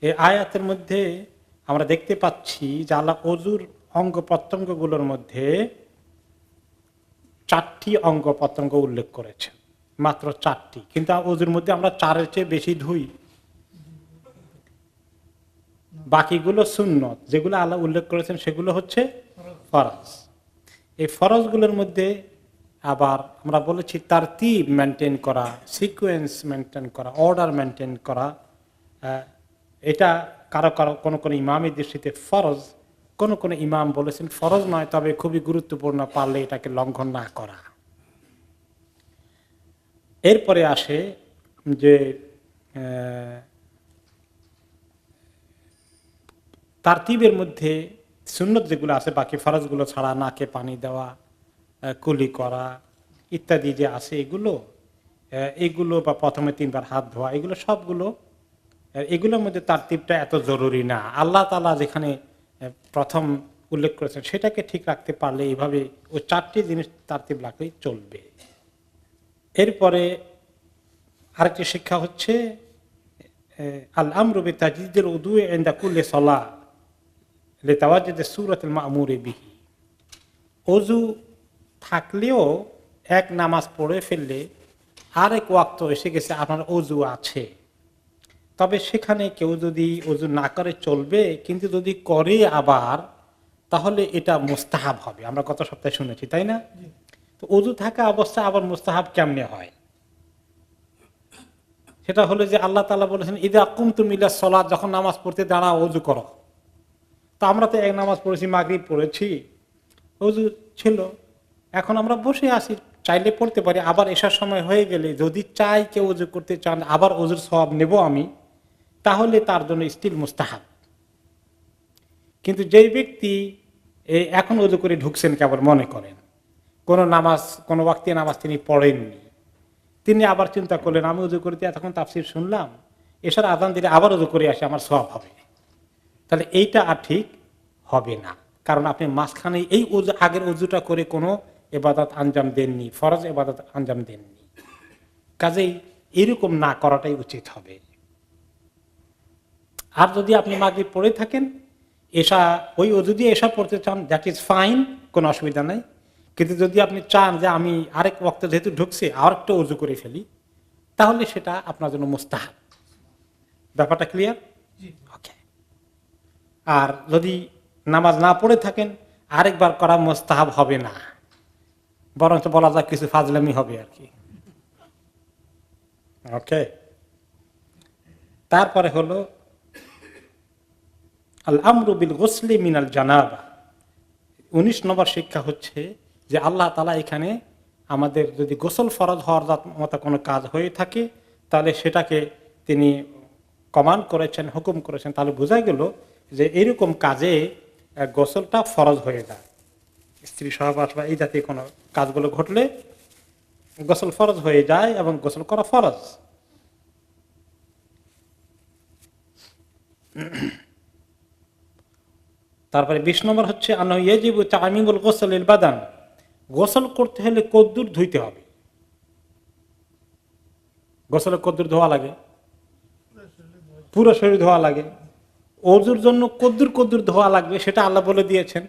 এই আয়াতের মধ্যে আমরা দেখতে পাচ্ছি যে আল্লাহ অজুর অঙ্গ প্রত্যঙ্গগুলোর মধ্যে 4টি অঙ্গ প্রত্যঙ্গ উল্লেখ করেছেন, মাত্র 4টি, কিন্তু অজুর মধ্যে আমরা 4-এর চেয়ে বেশি ধুই। বাকিগুলো সুন্নত, যেগুলো আল্লাহ উল্লেখ করেছেন সেগুলো হচ্ছে ফরজ। এই ফরজগুলোর মধ্যে আবার আমরা বলেছি তারতিব মেনটেন করা, সিকোয়েন্স মেনটেন করা, অর্ডার মেনটেন করা, এটা কারো কারো কোনো কোনো ইমামের দৃষ্টিতে ফরজ, কোন কোন ইমাম বলেছেন ফরজ নয়, তবে খুবই গুরুত্বপূর্ণ, পারলে এটাকে লঙ্ঘন না করা। এরপরে আসে যে তারতিবের মধ্যে সুন্নত যেগুলো আছে, বাকি ফরজগুলো ছাড়া, নাকে পানি দেওয়া, কুলি করা ইত্যাদি যে আছে, এগুলো বা প্রথমে 3বার হাত ধোয়া, এগুলো সবগুলো, এগুলোর মধ্যে তারতিবটা এত জরুরি না। আল্লাহ তাআলা যেখানে প্রথম উল্লেখ করেছেন সেটাকে ঠিক রাখতে পারলে এইভাবে ওই 4টি জিনিস তারতিব রাখলেই চলবে। এরপরে আরেকটি শিক্ষা হচ্ছে আল আমরু বিতাজদীদিল উযু ইনদা কুল্লি সালাহ লিতাওয়াজ্জুদ সূরাতুল মা'মুর বিহি। ওযু থাকলেও এক নামাজ পড়ে ফেললে আরেক ওয়াক্ত এসে গেছে, আপনার ওযু আছে, তবে সেখানে কেউ যদি ওযু না করে চলবে, কিন্তু যদি করে আবার, তাহলে এটা মুস্তাহাব হবে। আমরা গত সপ্তাহে শুনেছি, তাই না? তো ওযু থাকা অবস্থা আবার মুস্তাহাব কেমনে হয়? সেটা হলো যে আল্লাহ তাআলা বলেছেন ইযা কুমতুম ইলাস সালাত, যখন নামাজ পড়তে দাঁড়াও ওযু করো। তো আমরা তো এক নামাজ পড়েছি, মাগরিব পড়েছি, ওযু ছিল, এখন আমরা বসে আছি, চাইলে পড়তে পারি। আবার এসার সময় হয়ে গেলে যদি চাই কেউ ওযু করতে চান, আবার ওযুর সওয়াব নেব আমি, তাহলে তার জন্য স্টিল মুস্তাহাব। কিন্তু যেই ব্যক্তি এখন ওযু করে ঢুকছেন, কেবল মনে করেন কোনো নামাজ, কোনো ওয়াক্তে নামাজ তিনি পড়েননি, তিনি আবার চিন্তা করলেন আমি ওযু করতে এতক্ষণ তাফসীর শুনলাম, এশার আযান দিলে আবার ওযু করে আসি, আমার সওয়াব হবে, তাহলে এইটা আর ঠিক হবে না। কারণ আপনি মাঝখানে এই ওযু, আগের ওযুটা করে কোনো ইবাদত আঞ্জাম দেননি, ফরজ ইবাদত আঞ্জাম দেননি। কাজেই এরকম না করাটাই উচিত হবে। আর যদি আপনি মাগরিব পড়ে থাকেন, এশা ওই ওযু দিয়ে এশা পড়তে চান, দ্যাট ইজ ফাইন, কোনো অসুবিধা নাই। কিন্তু যদি আপনি চান যে আমি আরেক ওয়াক্তে যেহেতু ঢুকছি আর একটা ওযু করে ফেলি, তাহলে সেটা আপনার জন্য মুস্তাহাব। ব্যাপারটা ক্লিয়ার? ওকে। আর যদি নামাজ না পড়ে থাকেন, আরেকবার করা মুস্তাহাব হবে না, বরঞ্চ বলা যায় কিছু ফাজলামি হবে আর কি। ওকে। তারপরে হলো আল আমরু বিল গুসলি মিনাল জানাবা। 19 নম্বর শিক্ষা হচ্ছে যে আল্লাহ তাআলা এখানে আমাদের যদি গোসল ফরজ হওয়ার মতো কোনো কাজ হয়ে থাকে, তাহলে সেটাকে তিনি কমান্ড করেছেন, হুকুম করেছেন, তাহলে বোঝা গেল যে এরকম কাজে গোসলটা ফরজ হয়ে যায়। স্ত্রী সহবাস বা এই জাতীয় কোনো কাজগুলো ঘটলে গোসল ফরজ হয়ে যায়, এবং গোসল করা ফরজ। তারপরে 20 নম্বর হচ্ছে আন্নাহু ইয়াজিবু তা'মিমুল গুসল লিল বাদান। গোসল করতে হলে কদ্দুর ধুইতে হবে। গোসলে কদ্দুর ধোয়া লাগে, পুরো শরীর ধোয়া লাগে। ওযুর জন্য কদ্দুর কদ্দুর ধোয়া লাগবে, সেটা আল্লাহ বলে দিয়েছেন।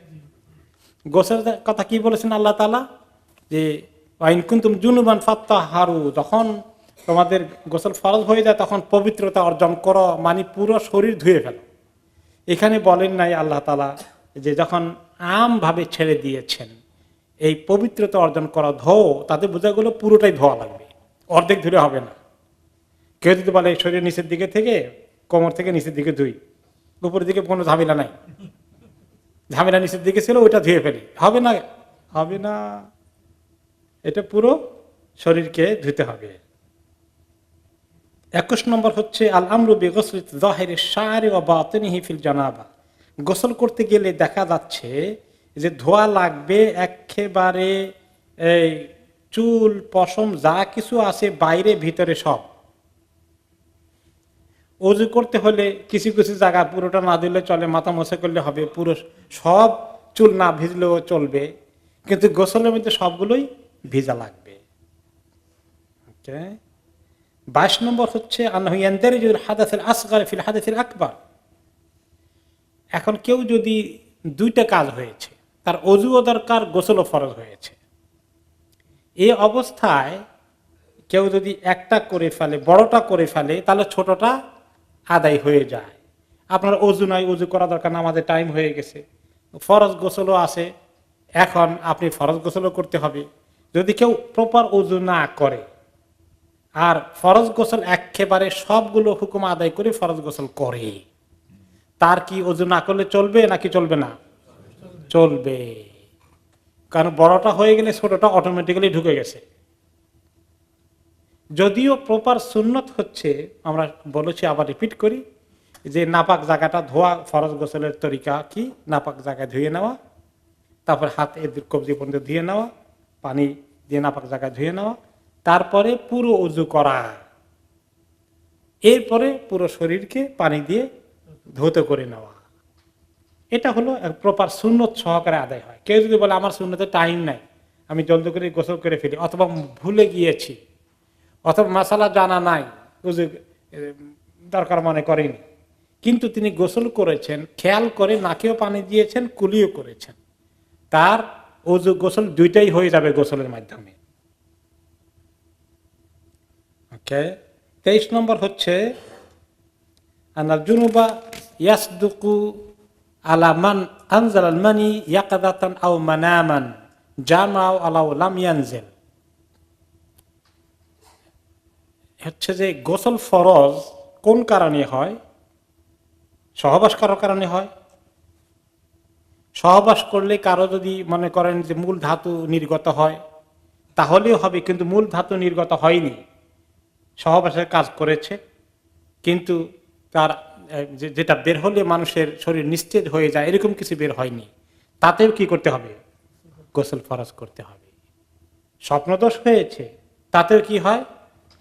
গোসলের কথা কি বলেছেন আল্লাহ তাআলা? যে ওয়াইন কুনতুম জুনুবান ফাত্তাহারু, যখন তোমাদের গোসল ফরজ হয়ে যায় তখন পবিত্রতা অর্জন করো, মানে পুরো শরীর ধুয়ে ফেলো। এখানে বলেন নাই আল্লাহ তাআলা যে যখন আমভাবে ছেড়ে দিয়েছেন এই পবিত্রতা অর্জন করা ধো, তাতে বোঝা গেল পুরোটাই ধোয়া লাগবে, অর্ধেক ধুলে হবে না। কেউ যদি বলে শরীরের নিচের দিকে থেকে, কোমর থেকে নিচের দিকে ধুই, উপরের দিকে কোনো ঝামেলা নাই, ঝামেলা নিচের দিকে ছিল ওইটা ধুয়ে ফেলি, হবে না, হবে না, এটা পুরো শরীরকে ধুতে হবে। 21 নম্বর হচ্ছে আল আমরু বিগুসলি যাহিরি শা'রি ওয়া বাতিনিহি ফিল জানাবা। গোসল করতে গেলে দেখা যাচ্ছে যে ধোয়া লাগবে একেবারে এই চুল, পশম যা কিছু আছে বাইরে ভিতরে সব। ওযু করতে হলে কিছু কিছু জায়গা পুরোটা না দিলে চলে, মাথা মোছা করলে হবে, পুরো সব চুল না ভিজলেও চলবে, কিন্তু গোসলের মধ্যে সবগুলোই ভিজা লাগবে। ওকে। 22 নম্বর হচ্ছে আন্নাহু ইয়ানদারিজুল হাদাসিল আসগার ফিল হাদাসিল আকবার। এখন কেউ যদি দুইটা কাজ হয়েছে, তার অজুও দরকার, গোসলও ফরজ হয়েছে, এই অবস্থায় কেউ যদি একটা করে ফেলে, বড়টা করে ফেলে, তাহলে ছোটটা আদায় হয়ে যায়। আপনার অজু নাই, অজু করা দরকার, নামাজের টাইম হয়ে গেছে, ফরজ গোসলও আছে, এখন আপনি ফরজ গোসলও করতে হবে। যদি কেউ প্রপার অজু না করে আর ফরজ গোসল একেবারে সবগুলো হুকুম আদায় করে ফরজ গোসল করে, তার কি অজু না করলে চলবে নাকি চলবে না? চলবে, কারণ বড়টা হয়ে গেলে ছোটটা অটোমেটিক্যালি ঢুকে গেছে। যদিও প্রপার সুন্নত হচ্ছে, আমরা বলেছি, আবার রিপিট করি, যে নাপাক জায়গাটা ধোয়া, ফরজ গোসলের তরিকা কি, নাপাক জায়গায় ধুয়ে নেওয়া, তারপর হাত এদের কবজি পর্যন্ত ধুয়ে নেওয়া, পানি দিয়ে নাপাক জায়গায় ধুয়ে নেওয়া, তারপরে পুরো অজু করা, এরপরে পুরো শরীরকে পানি দিয়ে ধৌত করে নেওয়া। এটা হলো প্রপার সুন্নত সহকারে আদায় হয়। কেউ যদি বলে আমার সুন্নতে টাইম নাই, আমি জলদি করে গোসল করে ফেলি, অথবা ভুলে গিয়েছি, অথবা মাসালা জানা নাই, দরকার মনে করেনি, কিন্তু তিনি গোসল করেছেন, খেয়াল করে নাকেও পানি দিয়েছেন, কুলিও করেছেন, তার ওযু গোসল দুইটাই হয়ে যাবে গোসলের মাধ্যমে। ওকে, 23 নম্বর হচ্ছে আনাল জুনুবা ইয়াসদুকু আলা মান আনজালাল মানি ইয়াকাদাতান আও মানামান জামাউ আলাউ লাম ইয়ানজিল। হচ্ছে যে গোসল ফরজ কোন কারণে হয়? সহবাস করার কারণে হয়। সহবাস করলে কারো যদি মনে করেন যে মূল ধাতু নির্গত হয় তাহলেও হবে, কিন্তু মূল ধাতু নির্গত হয়নি, সহবাসের কাজ করেছে, কিন্তু তার যেটা বের হলে মানুষের শরীর নিস্তেজ হয়ে যায় এরকম কিছু বের হয়নি, তাতেও কি করতে হবে? গোসল ফরজ করতে হবে। স্বপ্নদোষ হয়েছে, তাতেও কি হয়?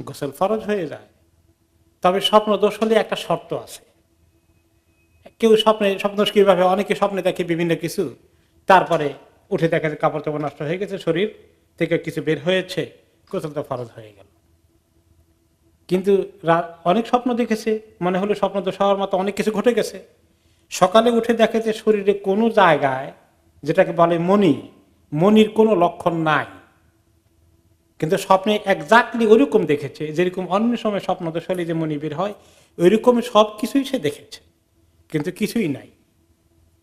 গোসল ফরজ হয়ে যায়। তবে স্বপ্নদোষ হলে একটা শর্ত আছে। কেউ স্বপ্নদোষ কিভাবে? অনেকে স্বপ্নে দেখে বিভিন্ন কিছু, তারপরে উঠে দেখে কাপড় চোপড় নষ্ট হয়ে গেছে, শরীর থেকে কিছু বের হয়েছে, গোসল তো ফরজ হয়ে গেল। কিন্তু অনেক স্বপ্ন দেখেছে, মনে হলো স্বপ্নদোষ হওয়ার মতো অনেক কিছু ঘটে গেছে, সকালে উঠে দেখে যে শরীরে কোনো জায়গায়, যেটাকে বলে মনির কোনো লক্ষণ নাই, কিন্তু স্বপ্নে একজাক্টলি ওইরকম দেখেছে, যেরকম অন্য সময় স্বপ্নদোষ হলে যে মনি বের হয় ওইরকম সব কিছুই সে দেখেছে, কিন্তু কিছুই নাই,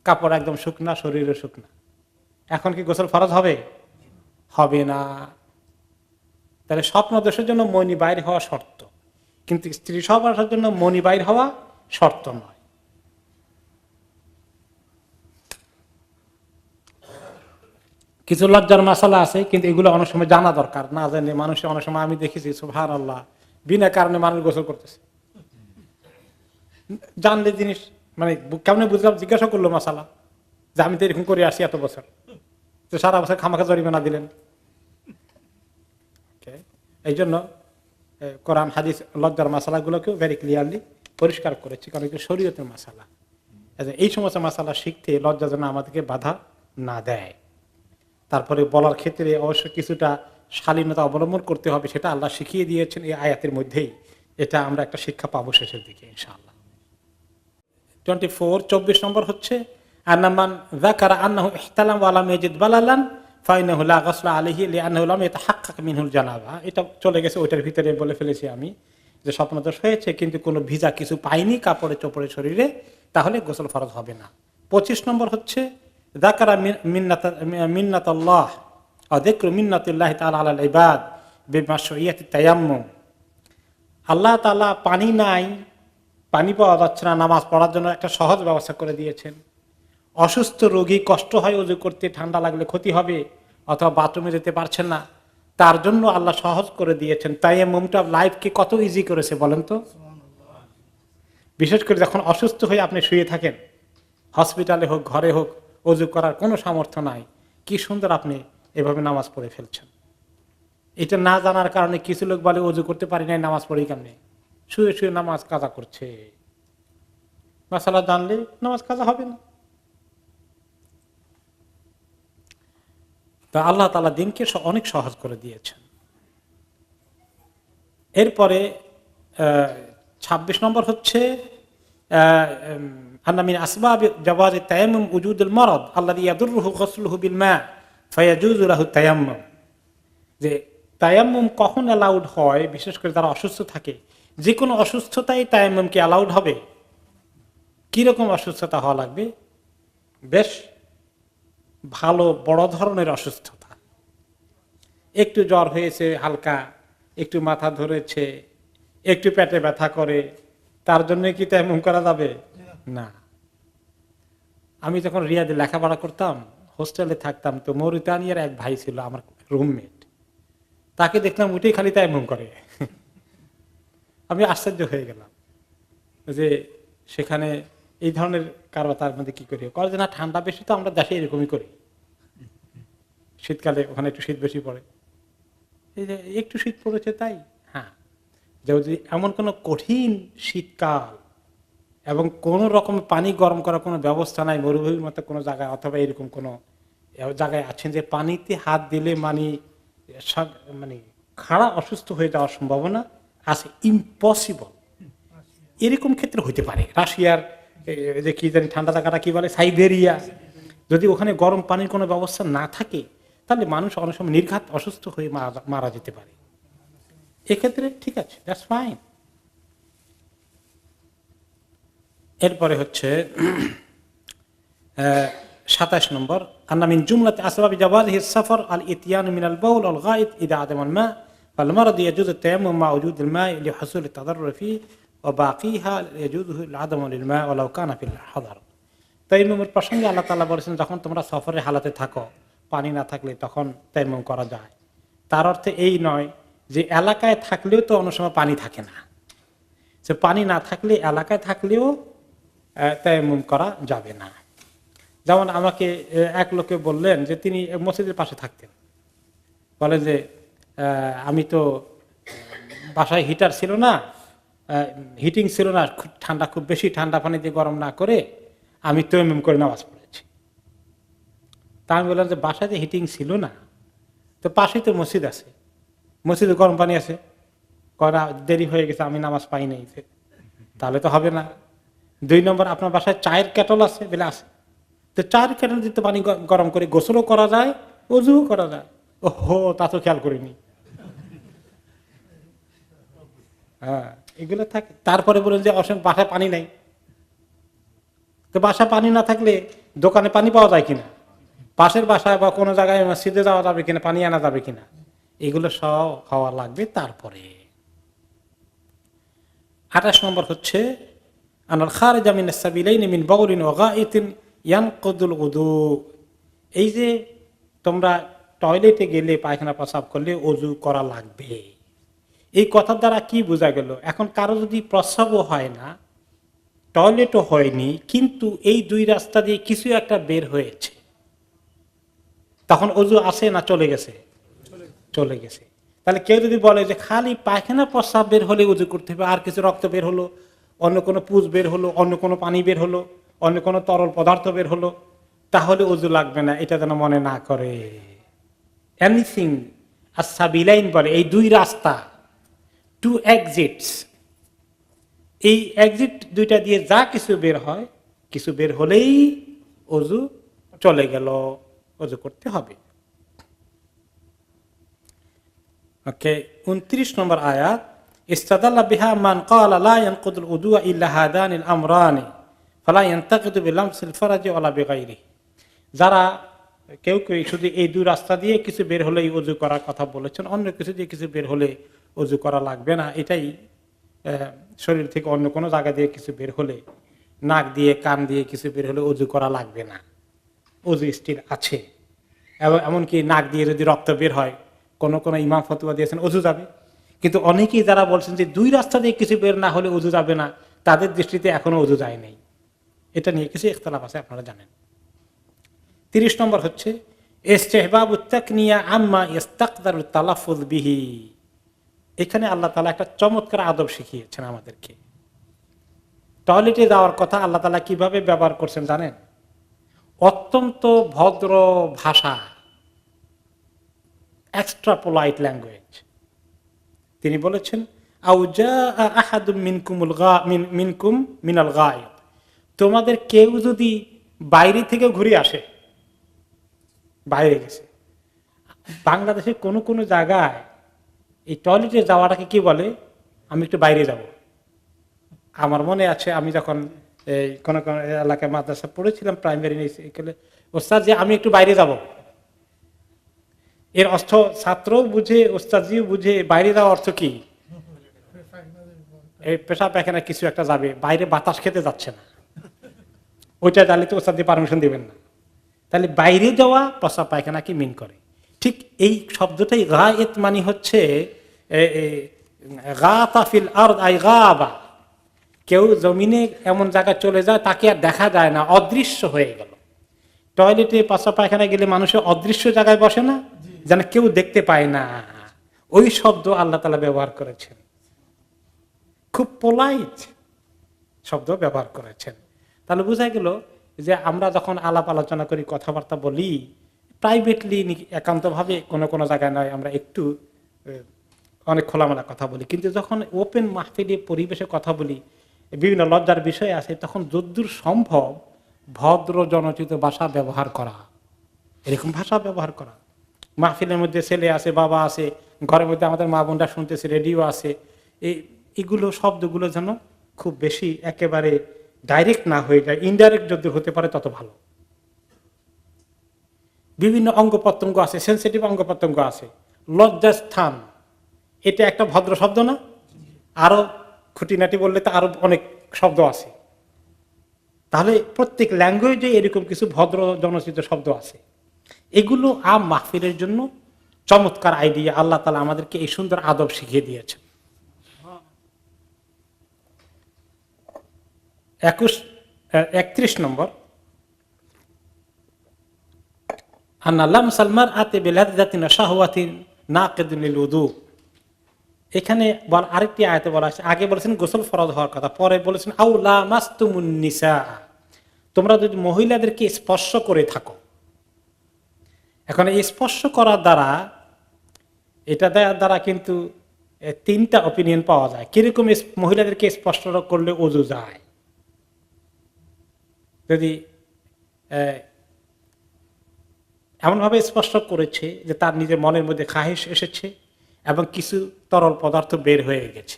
কাপড় একদম শুকনা, শরীরও শুকনা। এখন কি গোসল ফরজ হবে? হবে না। তাহলে স্বপ্নদোষের জন্য মনি বাইর হওয়া শর্ত, কিন্তু স্ত্রী সহবাসের জন্য মনি বাইর হওয়া শর্ত নয়। কিছু লজ্জার মাসালা আছে, কিন্তু এগুলো অনেক সময় জানা দরকার, না জানলে মানুষ অনেক সময়, আমি দেখেছি সুবহানাল্লাহ, বিনা কারণে মানুষ গোসল করতেছে, জানলে জিনিস মানে কেমন বুঝলাম, জিজ্ঞাসা করলো মাসালা, যে আমি তো এরকম করে আসি এত বছর, তো সারা বছর খামাখা জরিমানা দিলেন। এই জন্য কোরআন হাদিস লজ্জার মাসালাগুলোকেও ভেরি ক্লিয়ারলি পরিষ্কার করেছি, কারণ এগুলো শরীয়তের মাসালা। এই সমস্ত মাসালা শিখতে লজ্জা যেন আমাদেরকে বাধা না দেয়। তারপরে বলার ক্ষেত্রে অবশ্য কিছুটা শালীনতা অবলম্বন করতে হবে, সেটা আল্লাহ শিখিয়ে দিয়েছেন এই আয়াতের মধ্যেই। এটা আমরা একটা শিক্ষা পাবো শেষের দিকে ইনশাআল্লাহ। 24 নম্বর হচ্ছে আন্নামান যাকারা আন্নাহু ইহতালাম ওয়া লাম ইয়াজিদ বালালান ফাইনাহু লা গাসলা আলাইহি লিআন্নাহু লাম ইয়াতাহাক্কাক মিনহুল জানাবা। এটা চলে গেছে, ওইটার ভিতরে বলে ফেলেছি আমি যে স্বপ্নদোষ হয়েছে কিন্তু কোনো ভিজা কিছু পাইনি কাপড়ে চোপড়ে শরীরে, তাহলে গোসল ফরজ হবে না। 25 নম্বর হচ্ছে যাকারা মিন্নাতাল্লাহ ওয়া যিকরু মিন্নাতিল্লাহি তাআলা আলাল ইবাদ বিমাশরুইয়াতি তায়াম্মুম। আল্লাহ তাআলা পানি নাই, পানি পাওয়া যাচ্ছে না, নামাজ পড়ার জন্য একটা সহজ ব্যবস্থা করে দিয়েছেন। অসুস্থ রোগী কষ্ট হয় ওযু করতে, ঠান্ডা লাগলে ক্ষতি হবে, অথবা বাথরুমে যেতে পারছেন না, তার জন্য আল্লাহ সহজ করে দিয়েছেন। তায়াম্মুমটা লাইফকে কত ইজি করেছে বলেন তো। বিশেষ করে যখন অসুস্থ হয়ে আপনি শুয়ে থাকেন, হসপিটালে হোক ঘরে হোক, ওযু করার কোনো সামর্থ্য নাই, কি সুন্দর আপনি এভাবে নামাজ পড়ে ফেলছেন। এটা না জানার কারণে কিছু লোক বলে ওযু করতে পারি নাই, নামাজ পড়ি কেমনে, শুয়ে শুয়ে নামাজ কাজা করছে। মাসালা জানলে নামাজ কাজা হবে না। তা আল্লাহ তাআলা দিনকে অনেক সহজ করে দিয়েছেন। এরপরে 26 নম্বর হচ্ছে আন্না মিন আসবাব জাওয়াজ তায়াম্মুম উজুদুল মারাদ আল্লাযী ইয়াদুররুহু গসলুহু বিল মা ফায়াজুজু লাহু তায়াম্মুম। যে তায়াম্মুম কখন অ্যালাউড হয়, বিশেষ করে যারা অসুস্থ থাকে, যে কোনো অসুস্থতায় তায়াম্মুম কি অ্যালাউড হবে? কিরকম অসুস্থতা হওয়া লাগবে? বেশ ভালো বড় ধরনের অসুস্থতা, একটু জ্বর হয়েছে হালকা, একটু মাথা ধরেছে, একটু পেটে ব্যথা করে, তার জন্য কি তায়াম্মুম করা যাবে? না। আমি যখন রিয়াদে লেখাপড়া করতাম, হোস্টেলে থাকতাম, তো মৌরিতানিয়ার এক ভাই ছিল আমার রুমমেট, তাকে দেখলাম উঠেই খালি তায়াম্মুম করে। আমি আশ্চর্য হয়ে গেলাম যে সেখানে এই ধরনের কারো তার মধ্যে কি করি করে যে না, ঠান্ডা বেশি তো আমরা দেশে এরকমই করি, শীতকালে ওখানে একটু শীত বেশি পড়ে, এই যে একটু শীত পড়েছে তাই। হ্যাঁ, যদি এমন কোনো কঠিন শীতকাল এবং কোন রকম পানি গরম করার কোনো ব্যবস্থা নাই, মরুভূমির মতো কোনো জায়গায় অথবা এরকম কোনো জায়গায় আছেন যে পানিতে হাত দিলে মানে খাড়া অসুস্থ হয়ে যাওয়ার সম্ভাবনা আছে, ইম্পসিবল, এরকম ক্ষেত্রে হইতে পারে। রাশিয়ার যে কি জানি ঠান্ডা জায়গাটা কি বলে, সাইবেরিয়া, যদি ওখানে গরম পানির কোনো ব্যবস্থা না থাকে, তাহলে মানুষ অনেক সময় নির্ঘাত অসুস্থ হয়ে মারা যেতে পারে। এক্ষেত্রে ঠিক আছে, দ্যাটস ফাইন। এরপরে হচ্ছে 27 নম্বর, আন্না মিন জুমলাতি আসবাবি জাওয়াজিহি সফর আল ইতিয়ান মিনাল বাউল আল গায়েত ইযা আদামা আল মা ফাল মারদ ইয়াজুজু তায়াম্মুম মা উজুদ আল মা লিহুসুল তাদাররুর ফি ওয়া বাকিহা ইয়াজুজু আল আদামু লিল মা ওয়ালাউ কানা ফিল হাদার। তায়াম্মুমের প্রসঙ্গে আল্লাহ তাআলা বলেছেন, যখন তোমরা সফরের হালাতে থাকো, পানি না থাকলে তখন তায়াম্মুম করা যায়। তার অর্থে এই নয় যে এলাকায় থাকলেও তো অন্য সময় পানি থাকে না, যে পানি না থাকলে এলাকায় থাকলেও তায়াম্মুম করা যাবে না। যেমন আমাকে এক লোকে বললেন যে তিনি মসজিদের পাশে থাকতেন, বলে যে আমি তো বাসায় হিটার ছিল না, হিটিং ছিল না, খুব বেশি ঠান্ডা পানি দিয়ে গরম না করে আমি তায়াম্মুম করে নামাজ পড়েছি। তা আমি বললাম যে বাসায় যে হিটিং ছিল না, তো পাশেই তো মসজিদ আছে, মসজিদে গরম পানি আছে, করা দেরি হয়ে গেছে, আমি নামাজ পাই নাই, তাহলে তো হবে না। 2 নম্বর, আপনার বাসায় চায়ের কেটল আছে বলে আছে, তো চায়ের কেটল দিতে পানি গরম করে গোসলও করা যায়, ওযুও করা যায়। ওহো, তা তো খেয়াল করিনি। হ্যাঁ, এগুলো থাকে। তারপরে বলেন যে অসংখ্য বাসায় পানি নাই, তো বাসায় পানি না থাকলে দোকানে পানি পাওয়া যায় কিনা, পাশের বাসায় বা কোনো জায়গায় মসজিদে যাওয়া যাবে কিনা, পানি আনা যাবে কিনা, এগুলো সব হওয়া লাগবে। তারপরে 28 নম্বর হচ্ছে আনাল খারিজা মিনাস সাবিলাইন মিন বাউলিন ওয়া গাইতিন ইয়ানকুদুল উযু। এই যে তোমরা টয়লেটে গেলে, পায়খানা পেশাব করলে ওযু করা লাগবে, এই কথার দ্বারা কি বোঝা গেল? এখন কারো যদি প্রস্রাবও হয় না, টয়লেটও হয়নি, কিন্তু এই 2 রাস্তা দিয়ে কিছু একটা বের হয়েছে, তখন ওযু আছে না চলে গেছে? চলে গেছে। তাহলে কেউ যদি বলে যে খালি পায়খানা প্রস্রাব বের হলে ওযু করতে হবে, আর কিছু রক্ত বের হলো, অন্য কোনো পুজ বের হলো, অন্য কোনো পানি বের হলো, অন্য কোনো তরল পদার্থ বের হলো, তাহলে ওযু লাগবে না, এটা যেন মনে না করে। এনিথিং as-sabilain বলে, এই 2 রাস্তা, 2 exits, এই এক্সিট 2টা দিয়ে যা কিছু বের হয়, কিছু বের হলেই ওযু চলে গেল, ওযু করতে হবে। ওকে, 29 নম্বর আয়াত, ইস্তাদাল্লা বিহা মান ক্বালা লা ইয়ানকুদুল উযুআ ইল্লা হাদানিল আমরানি ফালা ইয়ানতাকিদু বিলামসিল ফারাজি ওয়ালা বিগাইরিহি। যারা কেউ শুধু এই 2 রাস্তা দিয়ে কিছু বের হলেই ওযু করার কথা বলেছেন, অন্য কিছু দিয়ে কিছু বের হলে ওযু করা লাগবে না। এটাই শরীর থেকে অন্য কোনো জায়গা দিয়ে কিছু বের হলে, নাক দিয়ে কান দিয়ে কিছু বের হলে ওযু করা লাগবে না, ওযু স্টিল আছে। এবং এমনকি নাক দিয়ে যদি রক্ত বের হয়, কোন কোন ইমাম ফতোয়া দিয়েছেন ওযু যাবে, কিন্তু অনেকেই যারা বলছেন যে 2 রাস্তা দিয়ে কিছু বের না হলে ওযু যাবে না, তাদের দৃষ্টিতে এখনো ওযু যায় নাই। এটা নিয়ে কিছু ইখতিলাফ আছে, আপনারা জানেন। 30 নম্বর হচ্ছে ইসতিহবাবুত তাকনিয়া আম্মা ইস্তাকদারু তালাফুজ বিহি। এখানে আল্লাহ তাআলা একটা চমৎকার আদব শিখিয়েছেন আমাদেরকে। টয়লেটে যাওয়ার কথা আল্লাহ তাআলা কিভাবে ব্যবহার করছেন জানেন? অত্যন্ত ভদ্র ভাষা, এক্সট্রা পোলাইট ল্যাঙ্গুয়েজ। তিনি বলেছেন আও জাআ আহাদুম মিনকুম মিনাল গায়ব, তোমাদের কেউ যদি বাইরে থেকে ঘুরে আসে, বাইরে গেছে। বাংলাদেশের কোনো কোনো জায়গায় এই টয়লেটে যাওয়াটাকে কি বলে, আমি একটু বাইরে যাব। আমার মনে আছে আমি যখন এই কোন কোন এলাকায় মাদ্রাসা পড়েছিলাম প্রাইমারি, ওস্তাদ যে আমি একটু বাইরে যাব, এর অর্থ ছাত্র বুঝে ওস্তাদজিও বুঝে বাইরে যাওয়ার অর্থ কি, এই পেশাব পায়খানা কিছু একটা যাবে, বাইরে বাতাস খেতে যাচ্ছে না, ওইটা জানলে তো ওস্তাদ পারমিশন দিবেন না। তাহলে বাইরে যাওয়া পেশাব পায়খানা কি মিন করে। ঠিক এই শব্দটাই গায়েত মানে হচ্ছে গাতাফিল আরদ আই গাবা, কেউ জমিনে এমন জায়গায় চলে যায় তাকে আর দেখা যায় না, অদৃশ্য হয়ে গেল। টয়লেটে পেশাব পায়খানা গেলে মানুষের অদৃশ্য জায়গায় বসে না, যেন কেউ দেখতে পায় না, ওই শব্দ আল্লাহ তাআলা ব্যবহার করেছেন, খুব পোলাইট শব্দ ব্যবহার করেছেন। তাহলে বোঝা গেল যে আমরা যখন আলাপ আলোচনা করি, কথাবার্তা বলি, প্রাইভেটলি একান্তভাবে কোনো কোনো জায়গায় নয়, আমরা একটু অনেক খোলামেলা কথা বলি, কিন্তু যখন ওপেন মাহফিলে পরিবেশে কথা বলি, বিভিন্ন লজ্জার বিষয় আছে, তখন যদ্দূর সম্ভব ভদ্র জনচিত ভাষা ব্যবহার করা, এরকম ভাষা ব্যবহার করা। মাহফিলের মধ্যে ছেলে আছে, বাবা আছে, ঘরের মধ্যে আমাদের মা বোনরা শুনতেছে, রেডিও আছে, এগুলো শব্দগুলো যেন খুব বেশি একেবারে ডাইরেক্ট না হয়ে যায়, ইনডাইরেক্ট যদি হতে পারে তত ভালো। বিভিন্ন অঙ্গ প্রত্যঙ্গ আছে, সেন্সিটিভ অঙ্গ প্রত্যঙ্গ আছে, লজ্জাস্থান, এটা একটা ভদ্র শব্দ না? আরো খুঁটিনাটি বললে তো আরো অনেক শব্দ আছে। তাহলে প্রত্যেক ল্যাঙ্গুয়েজে এরকম কিছু ভদ্র জনচিত শব্দ আছে। এগুলো আম মাহফিলের জন্য চমৎকার আইডিয়া। আল্লাহ তাআলা আমাদেরকে এই সুন্দর আদব শিখিয়ে দিয়েছেন। 31 নম্বর, এখানে আরেকটি আয়াতে বলা আছে, আগে বলেছেন গোসল ফরজ হওয়ার কথা, পরে বলেছেন আও লামাসতুমুন নিসা, তোমরা যদি মহিলাদেরকে স্পর্শ করে থাকো। এখন এই স্পর্শ করার দ্বারা, এটা দ্বারা কিন্তু তিনটা অপিনিয়ন পাওয়া যায়, কিরকম মহিলাদেরকে স্পর্শ করলে ওযু যায়। যদি এমনভাবে স্পর্শ করেছে যে তার নিজের মনের মধ্যে খাহেশ এসেছে এবং কিছু তরল পদার্থ বের হয়ে গেছে,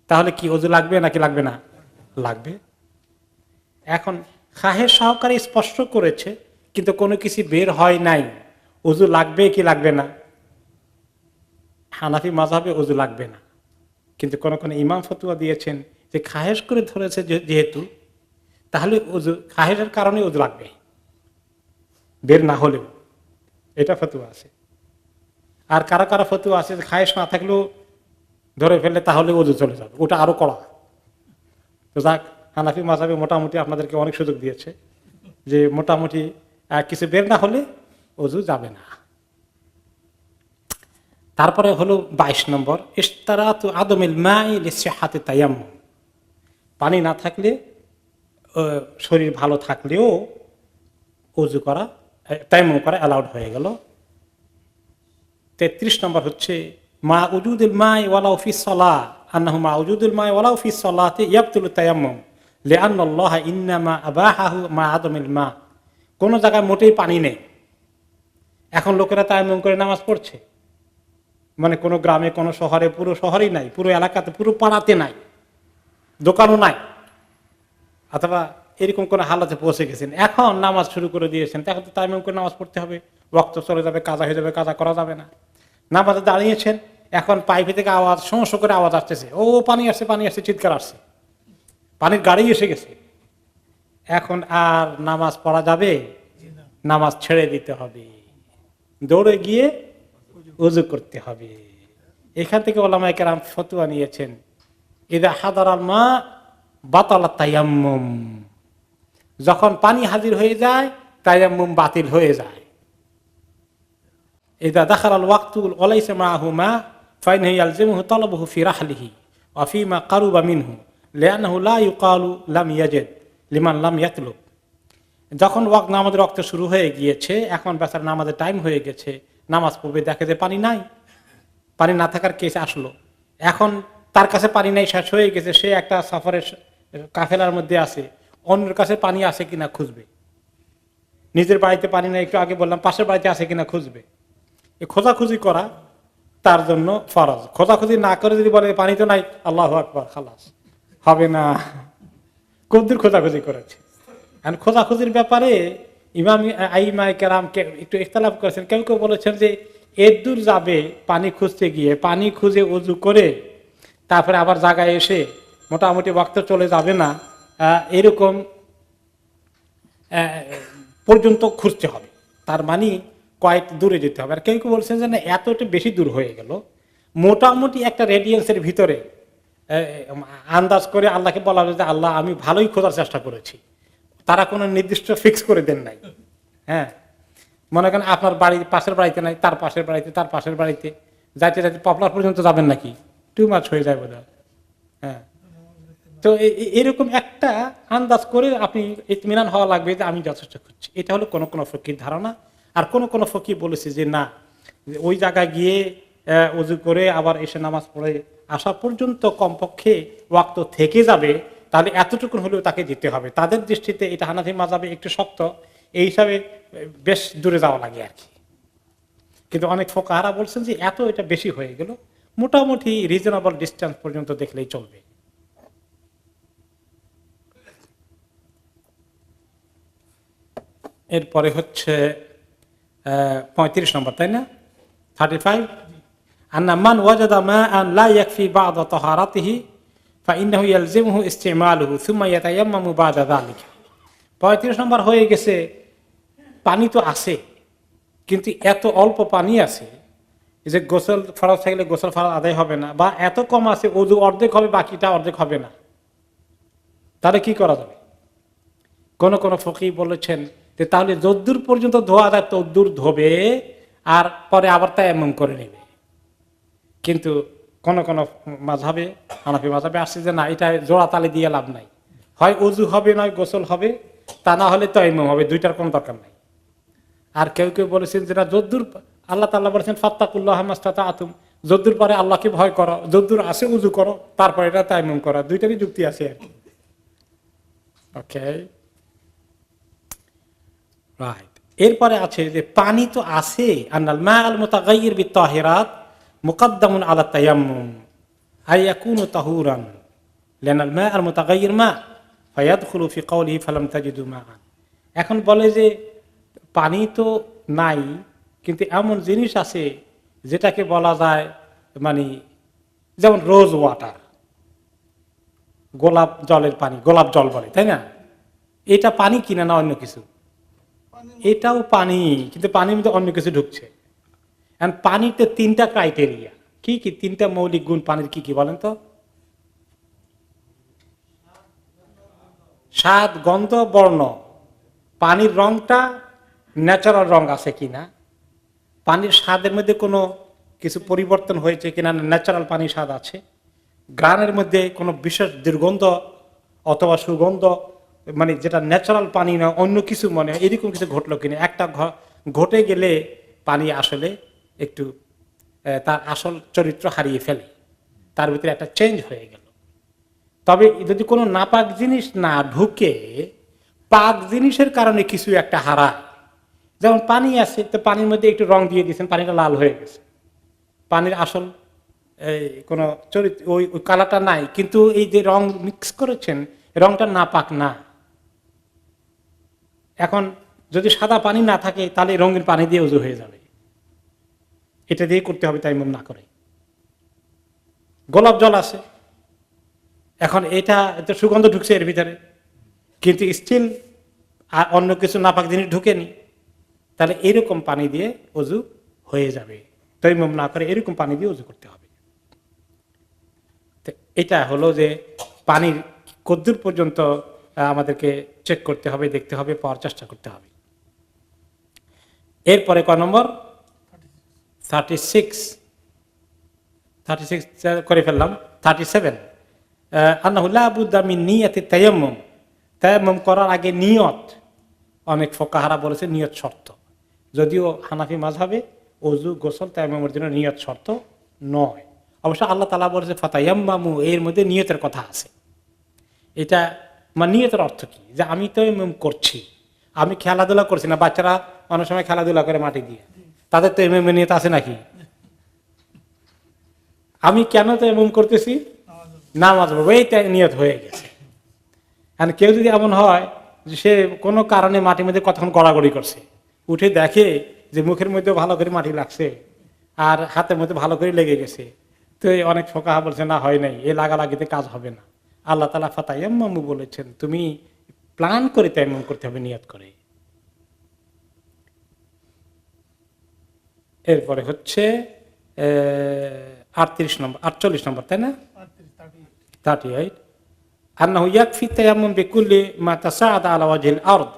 তাহলে কি ওযু লাগবে নাকি লাগবে না? লাগবে। এখন খাহেশ সহকারে স্পর্শ করেছে কিন্তু কোনো কিছু বের হয় নাই, ওযু লাগবে কি লাগবে না? হানাফি মাযহাবে ওযু লাগবে না, কিন্তু কোন কোন ইমাম ফতোয়া দিয়েছেন যে খাহেশ করে ধরেছে যেহেতু, তাহলে ওযু খাহেশের কারণে ওযু লাগবে, বের না হলেও, এটা ফতোয়া আছে। আর কারা কারা ফতোয়া আছে যে খাহেশ না থাকলেও ধরে ফেললে তাহলে ওযু চলে যাবে, ওটা আরো কড়া। তো যাক, হানাফি মাযহাবে মোটামুটি আপনাদেরকে অনেক সুযোগ দিয়েছে যে মোটামুটি কিছু বের না হলে ওযু যাবে না। তারপরে হলো 22 নম্বর, ইশতারাতু আদমিল মাই লিসিহাতি তায়াম্মুম, পানি না থাকলে, শরীর ভালো থাকলেও ওযু করা, তায়াম্মুম করা অ্যালাউড হয়ে গেল। 33 নম্বর হচ্ছে মা উজুদুল মাই ওয়ালাউ ফিস সালাহ, আন্নাহু মা উজুদুল মাই ওয়ালাউ ফিস সালাতি ইয়াবতুলু তায়াম্মুম লিআন্নাল্লাহা ইন্নামা আবাহাহু মা আদমিল মা। কোন জায়গায় মোটেই পানি নেই, এখন লোকেরা তায়াম্মুম করে নামাজ পড়ছে, মানে কোনো গ্রামে, কোনো শহরে, পুরো শহরেই নাই, পুরো এলাকাতে, পুরো পাড়াতে নাই, দোকানও নাই, অথবা এরকম কোন হালাতে পৌঁছে গেছেন, এখন নামাজ শুরু করে দিয়েছেন, এখন তো তায়াম্মুম করে নামাজ পড়তে হবে, ওয়াক্ত চলে যাবে, কাজা হয়ে যাবে, কাজা করা যাবে না। নামাজে দাঁড়িয়েছেন, এখন পাইপে থেকে আওয়াজ, শোঁ করে আওয়াজ আসতেছে, ও পানি আসছে, পানি আসছে, চিৎকার আসছে, পানির গাড়ি এসে গেছে, এখন আর নামাজ পড়া যাবে? নামাজ ছেড়ে দিতে হবে, দৌড়ে গিয়ে ওযু করতে হবে। এখান থেকে উলামায়ে কেরাম ফতোয়া নিয়েছেন, ইযা হাদারাল মা বাতালা তায়াম্মুম, যখন পানি হাজির হয়ে যায় তায়াম্মুম বাতিল হয়ে যায়। ইযা দাখালাল ওয়াক্তু ওয়ালাইসা মাআহু মা ফাইনহু ইয়ালজিমুহু তালাবুহু ফি রাহলিহি ওয়া ফিমা কারুবা মিনহু লিআন্নাহু লা ইউকালু লাম ইয়াজিদ লিমান লাম ইয়াতলুব। যখন নামাজের ওয়াক্ত শুরু হয়ে গিয়েছে, এখন বেচার নামাজের টাইম হয়ে গেছে, নামাজ পড়বে, দেখে যে পানি নাই, পানি না থাকার কেস আসলো, এখন তার কাছে পানি নাই, শেষ হয়ে গেছে, সে একটা সফরের কাফেলার মধ্যে আছে, অন্যের কাছে পানি আছে কিনা খুঁজবে। নিজের বাড়িতে পানি নাই, একটু আগে বললাম, পাশের বাড়িতে আছে কিনা খুঁজবে। এই খোঁজাখুঁজি করা তার জন্য ফরজ। খোঁজাখুঁজি না করে যদি বলে পানি তো নাই, আল্লাহু আকবার, খালাস, হবে না। কদ্দুর খোঁজাখুঁজি করেছে। এখন খোঁজাখুঁজির ব্যাপারে ইমাম আইমায়ে কেরামকে একটু ইখতিলাফ করেছেন। কেউ কেউ বলেছেন যে এর দূর যাবে পানি খুঁজতে গিয়ে, পানি খুঁজে ওযু করে তারপরে আবার জায়গায় এসে মোটামুটি ওয়াক্ত চলে যাবে না, এরকম পর্যন্ত খুঁজতে হবে, তার মানে কয়েক দূরে যেতে হবে। আর কেউ কেউ বলছেন যে না, এতটা বেশি দূর হয়ে গেল, মোটামুটি একটা রেডিয়েন্সের ভিতরে আন্দাজ করে আল্লাহকে বলা হবে যে আল্লাহ আমি ভালোই খোঁজার চেষ্টা করেছি। তারা কোনো নির্দিষ্ট ফিক্স করে দেন নাই। হ্যাঁ, মনে করেন আপনার বাড়ি পাশের বাড়িতে নাই, তার পাশের বাড়িতে, তার পাশের বাড়িতে, যাইতে যাইতে পপলার পর্যন্ত যাবেন নাকি? টু মাচ হয়ে যায় বোধ হয়। হ্যাঁ, তো এরকম একটা আন্দাজ করে আপনি ইতমিনান হওয়া লাগবে যে আমি যথেষ্ট খুঁজছি। এটা হলো কোনো কোনো ফকির ধারণা। আর কোনো কোনো ফকির বলেছে যে না, ওই জায়গায় গিয়ে ওযু করে আবার এসে নামাজ পড়ে আসা পর্যন্ত কমপক্ষে ওয়াক্ত থেকে যাবে, তাহলে এতটুকু হলেও তাকে যেতে হবে। তাদের দৃষ্টিতে এটা হানাফি মাযহাবে একটু শক্ত, এই হিসাবে বেশ দূরে যাওয়া লাগে আর কি। কিন্তু অনেক ফুকাহারা বলছেন যে এত এটা বেশি হয়ে গেল, মোটামুটি রিজনেবল ডিস্টেন্স পর্যন্ত দেখলেই চলবে। এরপরে হচ্ছে 35 নম্বর, তাই না? 35 আন্না মান ওয়াজাদা মাআন লা ইয়াকফি বা'দা তাহারাতিহি ফাইন্নাহু ইয়ালজিমুহু ইস্তিমালুহু সুম্মা ইয়াতায়াম্মামু বা'দা যালিকা। 35 নম্বর হয়ে গেছে, পানি তো আছে কিন্তু এত অল্প পানি আছে যে গোসল ফরজ থাকলে গোসল ফরজ আদায় হবে না, বা এত কম আছে ওযু অর্ধেক হবে বাকিটা অর্ধেক হবে না, তাহলে কি করা যাবে? কোন কোন ফকিহ বলেছেন যে তাহলে যদ্দূর পর্যন্ত ধোয়া যায় তদ্দূর ধোবে, আর পরে আবার তায়াম্মুম করে নেবে। কিন্তু কোন কোন মাযহাবে, হানাফি মাযহাবে আসছে যে না, এটা জোড়া তালে দিয়ে লাভ নাই, হয় ওযু হবে নয় গোসল হবে, তা না হলে তায়াম্মুম হবে, দুইটার কোনো দরকার নাই। আর কেউ কেউ বলেছেন যে না, যদ্দূর আল্লাহ তাআলা বলেছেন ফাত্তাকুল্লাহা মাসতাতা'তুম, যদ্দূর পরে আল্লাহকে ভয় করো, যদ্দূর আসে ওযু করো, তারপরে এটা তায়াম্মুম করা, দুইটারই যুক্তি আছে আর কি। ওকে, রাইট। এরপরে আছে যে পানি তো আছে, আনাল মা'আল মুতাগায়্যির বিত-তাহিরাত মুকদ্দামুন আলা তায়াম্মুম আইয়াকুনু তাহুরান লিআনাল মা'আল মুতাগায়্যির মা ফায়াদখুলু ফি কওলিহি ফালাম তাজিদু মা'আন। এখন বলে যে পানি তো নাই, কিন্তু এমন জিনিস আছে যেটাকে বলা যায়, মানে যেমন রোজ ওয়াটার, গোলাপ জলের পানি, গোলাপ জল বলে, তাই না? এটা পানি কিনা না অন্য কিছু? এটাও পানি, কিন্তু পানির মধ্যে অন্য কিছু ঢুকছে। পানিতে 3টা ক্রাইটেরিয়া, কি কি 3টা মৌলিক গুণ পানির, কি কি বলেন তো? স্বাদ, গন্ধ, বর্ণ। পানির রংটা ন্যাচারাল রং আছে কিনা, পানির স্বাদের মধ্যে কোনো কিছু পরিবর্তন হয়েছে কিনা, ন্যাচারাল পানির স্বাদ আছে, গ্রানের মধ্যে কোনো বিশেষ দুর্গন্ধ অথবা সুগন্ধ, মানে যেটা ন্যাচারাল পানি না অন্য কিছু মনে হয়, এরকম কিছু ঘটলো কিনা। একটা ঘটে গেলে পানি আসলে একটু তার আসল চরিত্র হারিয়ে ফেলে, তার ভিতরে একটা চেঞ্জ হয়ে গেল। তবে যদি কোনো নাপাক জিনিস না ঢুকে, পাক জিনিসের কারণে কিছু একটা হারায়, যেমন পানি আছে, তো পানির মধ্যে একটু রং দিয়ে দিয়েছেন, পানিটা লাল হয়ে গেছে, পানির আসল কোনো চরিত্র ওই কালারটা নাই, কিন্তু এই যে রং মিক্স করেছেন রংটা নাপাক না। এখন যদি সাদা পানি না থাকে তাহলে রঙিন পানি দিয়ে ওযু হয়ে যাবে, এটা দিয়ে করতে হবে তায়াম্মুম না করে। গোলাপ জল আছে, এখন এটা সুগন্ধ ঢুকছে এর ভিতরে, কিন্তু স্টিল অন্য কিছু নাপাক জিনিস ঢুকেনি, তাহলে এরকম পানি দিয়ে ওযু হয়ে যাবে, তায়াম্মুম না করে এরকম পানি দিয়ে ওযু করতে হবে। এটা হলো যে পানির কদ্দুর পর্যন্ত আমাদেরকে চেক করতে হবে, দেখতে হবে, পাওয়ার চেষ্টা করতে হবে। এরপরে কয় নম্বর? 36 করে ফেললাম। 37 আন্নাহু লা বুদ্দা মিন নিয়াতি তায়াম্মুম, তায়াম্মুম করার আগে নিয়ত। অনেক ফুকাহারা বলেছে নিয়ত শর্ত, যদিও হানাফি মাযহাবে ওযু গোসল তায়াম্মুমের জন্য নিয়ত শর্ত নয়, অবশ্য আল্লাহ তাআলা বলেছে ফাতায়াম্মামু, এর মধ্যে নিয়তের কথা আছে। এটা মানে নিয়তের অর্থ কি, যে আমি তো এমন করছি, আমি খেলাধুলা করছি না। বাচ্চারা অনেক সময় খেলাধুলা করে মাটি দিয়ে, তাদের তো এমএম নিয়ত আছে নাকি? আমি কেন তো এমন করতেছি, নামাজ পড়বো, এইটা নিয়ত হয়ে গেছে। আর কেউ যদি এমন হয় যে সে কোনো কারণে মাটির মধ্যে কতক্ষণ গড়াগড়ি করছে, উঠে দেখে যে মুখের মধ্যে ভালো করে মাটি লাগছে আর হাতের মধ্যে ভালো করে লেগে গেছে, তো অনেক ফোকাহা বলছে না, হয় নাই, এ লাগালাগিতে কাজ হবে না। আল্লাহ তাআলা ফাতায়াম্মামু বলেছেন তুমি প্ল্যান করে তায়াম্মুম করতে হবে, নিয়ত করে। এরপরে হচ্ছে 48 নম্বর, তাই না? 38 আন্নাহু ইয়াকফি তায়াম্মুম বিকুল্লি মা তাসাআদা আলা ওয়াজহিল আরদ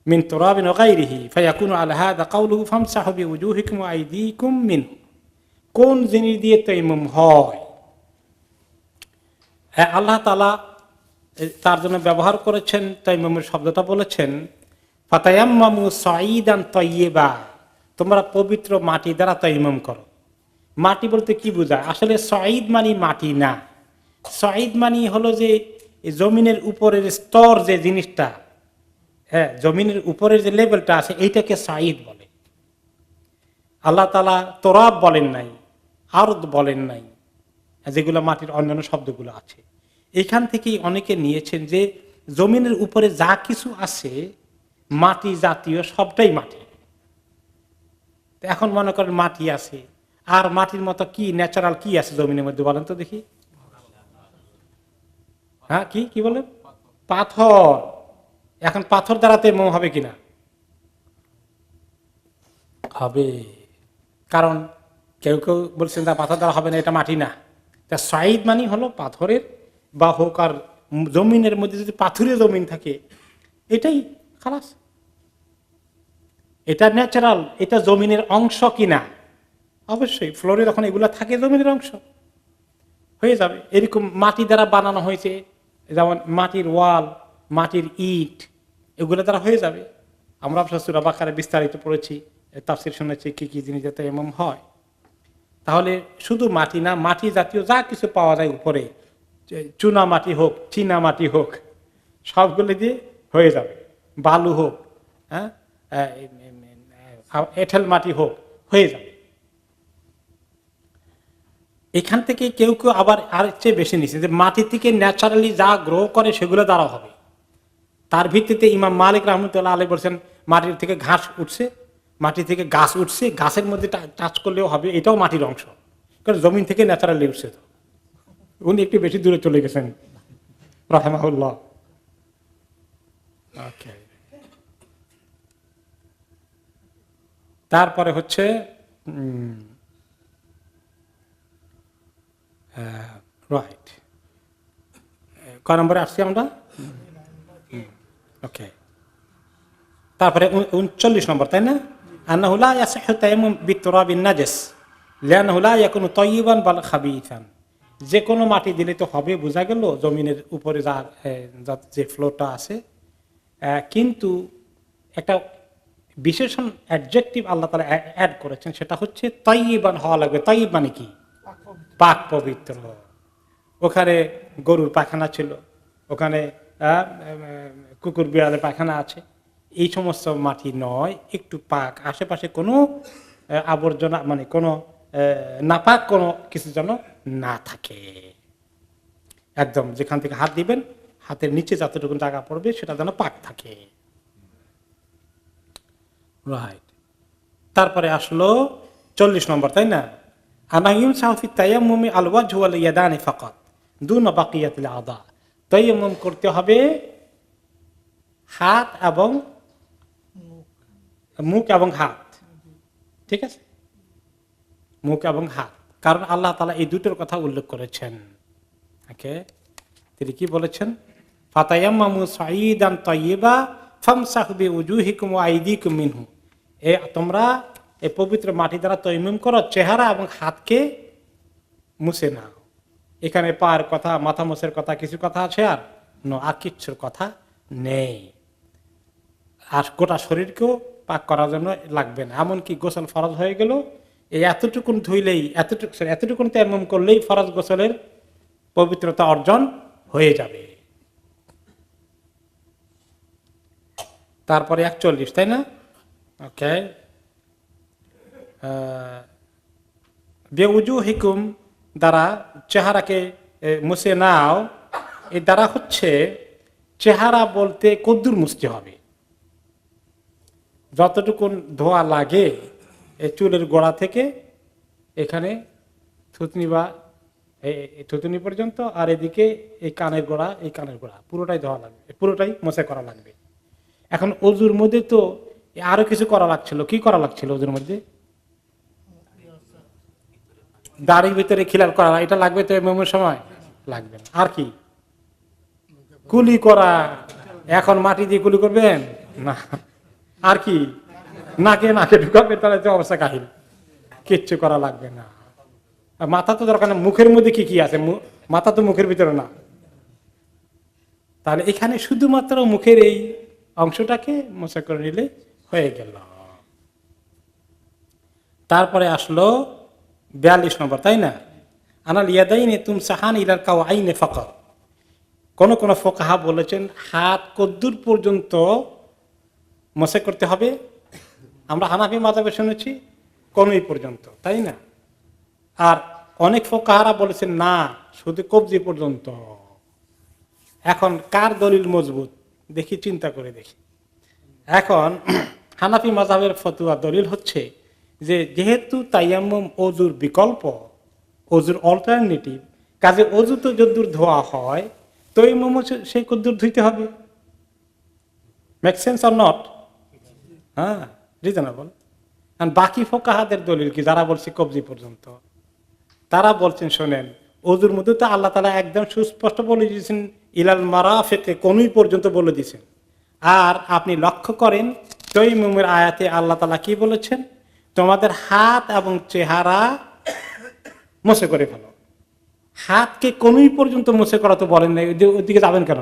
মিন তুরাবিন ওয়া গায়রিহি ফায়াকুনু আলা হাযা কাওলুহু ফামসাহু বিউজুহিকুম ওয়া আইদিকুম মিনহু। কোন জিনিস দিয়ে তায়াম্মুম হয়, আল্লাহ তাআলা তার জন্য ব্যবহার করেছেন তায়াম্মুমের শব্দটা, বলেছেন ফাতায়াম্মামু সাঈদান তাইয়্যিবা, তোমরা পবিত্র মাটি দ্বারা তায়াম্মুম করো। মাটি বলতে কি বোঝায়? আসলে সাঈদ মানে মাটি না, সাঈদ মানে হলো যে জমিনের উপরের স্তর, যে জিনিসটা, হ্যাঁ, জমিনের উপরের যে লেভেলটা আছে এইটাকে সাঈদ বলে। আল্লাহ তাআলা তোরাব বলেন নাই, আরদ বলেন নাই, যেগুলো মাটির অন্যান্য শব্দগুলো আছে। এখান থেকেই অনেকে নিয়েছেন যে জমিনের উপরে যা কিছু আছে মাটি জাতীয় সবটাই মাটি। এখন মনে করেন মাটি আছে, আর মাটির মতো কি ন্যাচারাল কি আছে জমিনের মধ্যে, বলেন তো দেখি। হ্যাঁ, কি বলেন? পাথর। এখন পাথর দ্বারা তায়াম্মুম হবে কিনা? হবে, কারণ কেউ কেউ বলছেন না পাথর দ্বারা হবে না, এটা মাটি না। তা সাঈদ মানে হলো পাথরের বা হোক আর জমিনের মধ্যে যদি পাথুরে জমিন থাকে, এটাই খালাস, এটা ন্যাচারাল, এটা জমিনের অংশ কিনা। অবশ্যই ফ্লোরে যখন এগুলা থাকে জমিনের অংশ হয়ে যাবে। এরকম মাটি দ্বারা বানানো হয়েছে, যেমন মাটির ওয়াল, মাটির ইট, এগুলো দ্বারা হয়ে যাবে। আমরা সূরা বাকারায় বিস্তারিত পড়েছি, তাফসীর শুনেছি কি কি জিনিস যাতে এমন হয়। তাহলে শুধু মাটি না, মাটি জাতীয় যা কিছু পাওয়া যায় উপরে, চুনা মাটি হোক, চীনা মাটি হোক, সবগুলো দিয়ে হয়ে যাবে। বালু হোক, হ্যাঁ, এঁটেল মাটি হোক, হয়ে যাবে। এখান থেকে কেউ কেউ আবার আর চেয়ে বেশি নিচ্ছে যে মাটি থেকে ন্যাচারালি যা গ্রো করে সেগুলো দ্বারা হবে। তার ভিত্তিতে ইমাম মালিক রাহমাতুল্লাহ আলাইহি বলছেন মাটির থেকে ঘাস উঠছে, মাটি থেকে গাছ উঠছে, গাছের মধ্যে টাচ করলেও হবে, এটাও মাটির অংশ, কারণ জমিন থেকে ন্যাচারালি উঠছে। তো উনি একটু বেশি দূরে চলে গেছেন রাহিমাহুল্লাহ। ওকে, তারপরে হচ্ছে রাইট, কয় নম্বরে আসছি আমরা? ওকে, তারপরে 39 নম্বর, তাই না? আন্নাহু লা ইয়াসিহু তায়াম্মুম বিতুরাবিন নাজিস লিআন্নাহু লা ইয়াকুনু তাইয়িবান বাল খাবিসান। যে কোনো মাটি দিলে তো হবে, বোঝা গেল জমিনের উপরে যে ফ্লোরটা আছে, কিন্তু একটা বিশেষণ অ্যাডজেক্টিভ আল্লাহ তাআলা অ্যাড করেছেন, সেটা হচ্ছে তাইয়িবান হওয়া লাগবে। তাইয়িব মানে কি? পাক পবিত্র। ওখানে গরুর পায়খানা ছিল, ওখানে কুকুর বিড়ালের পায়খানা আছে, এই সমস্ত মাটি নয়, একটু পাক, আশেপাশে কোনো আবর্জনা মানে কোনো নাপাক কোনো কিছু যেন না থাকে। একদম যেখান থেকে হাত দিবেন, হাতের নিচে যতটুকু জায়গা পড়বে সেটা যেন পাক থাকে। রাইট, তারপরে আসলো 40 নম্বর, তাই না? আনাইম সাহফি তায়াম্মুমি আল ওয়াজহু ওয়াল ইয়াদানি ফাকাত দুনা বাকিয়াতিল আযা। তায়াম্মুম করতে হবে হাত এবং মুখ এবং হাত, ঠিক আছে? মুখ এবং হাত, কারণ আল্লাহ তাআলা এই দুটোর কথা উল্লেখ করেছেন। ওকে, তিনি কি বলেছেন? ফাতায়াম্মামু সাঈদান তাইয়্যিবা ফামসাহু বিউজুহিকুম ওয়া আইদিকুম মিনহু। তোমরা এই পবিত্র মাটি দ্বারা তায়াম্মুম করো, চেহারা এবং হাতকে মুছে নাও। এখানে পায়ের কথা, মাথা মুছের কথা, কিছু কথা আছে আর আর কিচ্ছুর কথা নেই। আর গোটা শরীরকেও পাক করার জন্য লাগবে না, এমনকি গোসল ফরজ হয়ে গেল এই এতটুকুন ধুইলেই এতটুকুন তায়াম্মুম করলেই ফরজ গোসলের পবিত্রতা অর্জন হয়ে যাবে। তারপরে 41, তাই না? ওকে, বেউজুহিকুম দ্বারা চেহারাকে মুছে নাও, এর দ্বারা হচ্ছে চেহারা বলতে কদ্দুর মুছতে হবে, যতটুকুন ধোয়া লাগে এই চুলের গোড়া থেকে এখানে থুতনি বা থুতনি পর্যন্ত, আর এদিকে এই কানের গোড়া পুরোটাই ধোয়া লাগবে, পুরোটাই মোছা করা লাগবে। এখন অজুর মধ্যে তো আরো কিছু করা লাগছিল, কি করা লাগছিল অজুর মধ্যে? দাড়ির ভিতরে খিলাল করা, এটা লাগবে তো এমন সময় লাগবে না। আর কি? কুলি করা। এখন মাটি দিয়ে কুলি করবেন না। আর কি? নাকে ঢুকাবে, তাহলে তো অবস্থা কাহিল, কিচ্ছু করা লাগবে না। মাথা তো দরকার না, মুখের মধ্যে কি কি আছে? মাথা তো মুখের ভিতরে না, তাহলে এখানে শুধুমাত্র মুখের এই অংশটাকে মোছা করে নিলে হয়ে গেল। তারপরে আসলো 42 নম্বর, তাই না? আনাল ইয়াদাইনে তুম সাহান ইলাল কাওয়াইনে ফাকাত। কোন কোন ফুকাহা বলেছেন হাত কদ্দুর পর্যন্ত মোছা করতে হবে। আমরা হানাফি মাযহাবে শুনেছি কনুই পর্যন্ত, তাই না? আর অনেক ফুকাহারা বলেছেন না, শুধু কবজি পর্যন্ত। এখন কার দলিল মজবুত দেখি, চিন্তা করে দেখি। এখন হানাফি মাযহাবের ফতোয়া দলিল হচ্ছে যে যেহেতু তায়াম্মুম অজুর বিকল্প, অজুর অল্টারনেটিভ, কাজে অজু তো যদ্দূর ধোয়া হয় তায়াম্মুম সেই কদ্দূর ধুইতে হবে। Make sense or not? হ্যাঁ, রিজনেবল। আর বাকি ফুকাহাদের দলিল কি, যারা বলছে কবজি পর্যন্ত, তারা বলছেন শোনেন, অজুর মধ্যে তো আল্লাহ তাআলা একদম সুস্পষ্ট বলে দিয়েছেন ইলাল মারাফিকে, কোনই পর্যন্ত বলে দিয়েছেন। আর আপনি লক্ষ্য করেন তায়াম্মুমের আয়াতে আল্লাহ তাআলা কি বলেছেন? তোমাদের হাত এবং চেহারা মুছে করে ফেলো। হাতকে কোনই পর্যন্ত মুছে করা তো বলেন না, ওইদিকে যাবেন কেন?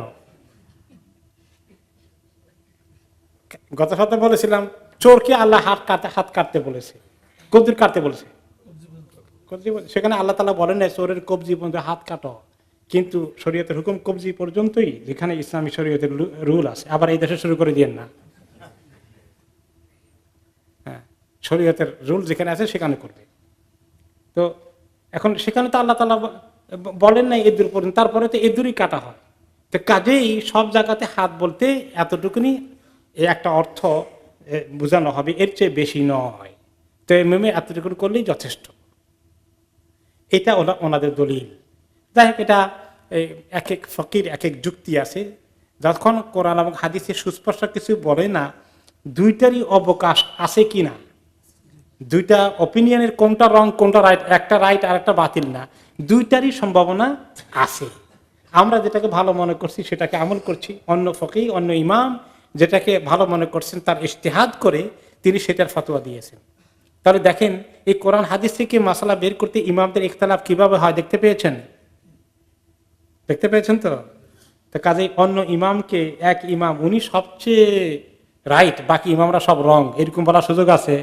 গত সপ্তাহে বলেছিলাম চোরকে আল্লাহ হাত কাটতে বলেছে, কবজি কাটতে বলেছে। সেখানে আল্লাহ তাআলা বলেন না চোরের কবজি পর্যন্ত হাত কাটো, কিন্তু শরীয়তের হুকুম কবজি পর্যন্তই, যেখানে ইসলামী শরীয়তের রুল আছে। আবার এই দেশে শুরু করে দিয়েন না, হ্যাঁ, শরীয়তের রুল যেখানে আছে সেখানে করবে। তো এখন সেখানে তো আল্লাহ তাআলা বলেন না এদুর পর্যন্ত, তারপরে তো এদুরই কাটা হয়। তো কাজেই সব জায়গাতে হাত বলতে এতটুকুনি একটা অর্থ বোঝানো হবে, এর চেয়ে বেশি নয়। তো এতটুকুনি করলেই যথেষ্ট। এটা ওনাদের দলিল। যাই হোক, এটা এক এক ফকির এক এক যুক্তি আছে। যখন কোরআন এবং হাদিসে সুস্পষ্ট কিছু বলে না, দুইটারই অবকাশ আছে কিনা, দুইটা অপিনিয়নের কোনটা রং কোনটা রাইট, একটা রাইট আর একটা বাতিল না, দুইটারই সম্ভাবনা আছে। আমরা যেটাকে ভালো মনে করছি সেটাকে আমল করছি, অন্য ফকিহ অন্য ইমাম যেটাকে ভালো মনে করছেন তার ইজতিহাদ করে তিনি সেটার ফতোয়া দিয়েছেন। তাহলে দেখেন এই কোরআন হাদিস থেকে মাসালা বের করতে ইমামদের ইখতিলাফ কিভাবে হয় দেখতে পেয়েছেন তো কাজেই অন্য ইমামকে এক ইমাম উনি সবচেয়ে রাইট, বাকি ইমামরা সব রং, এরকম বলার সুযোগ আছে?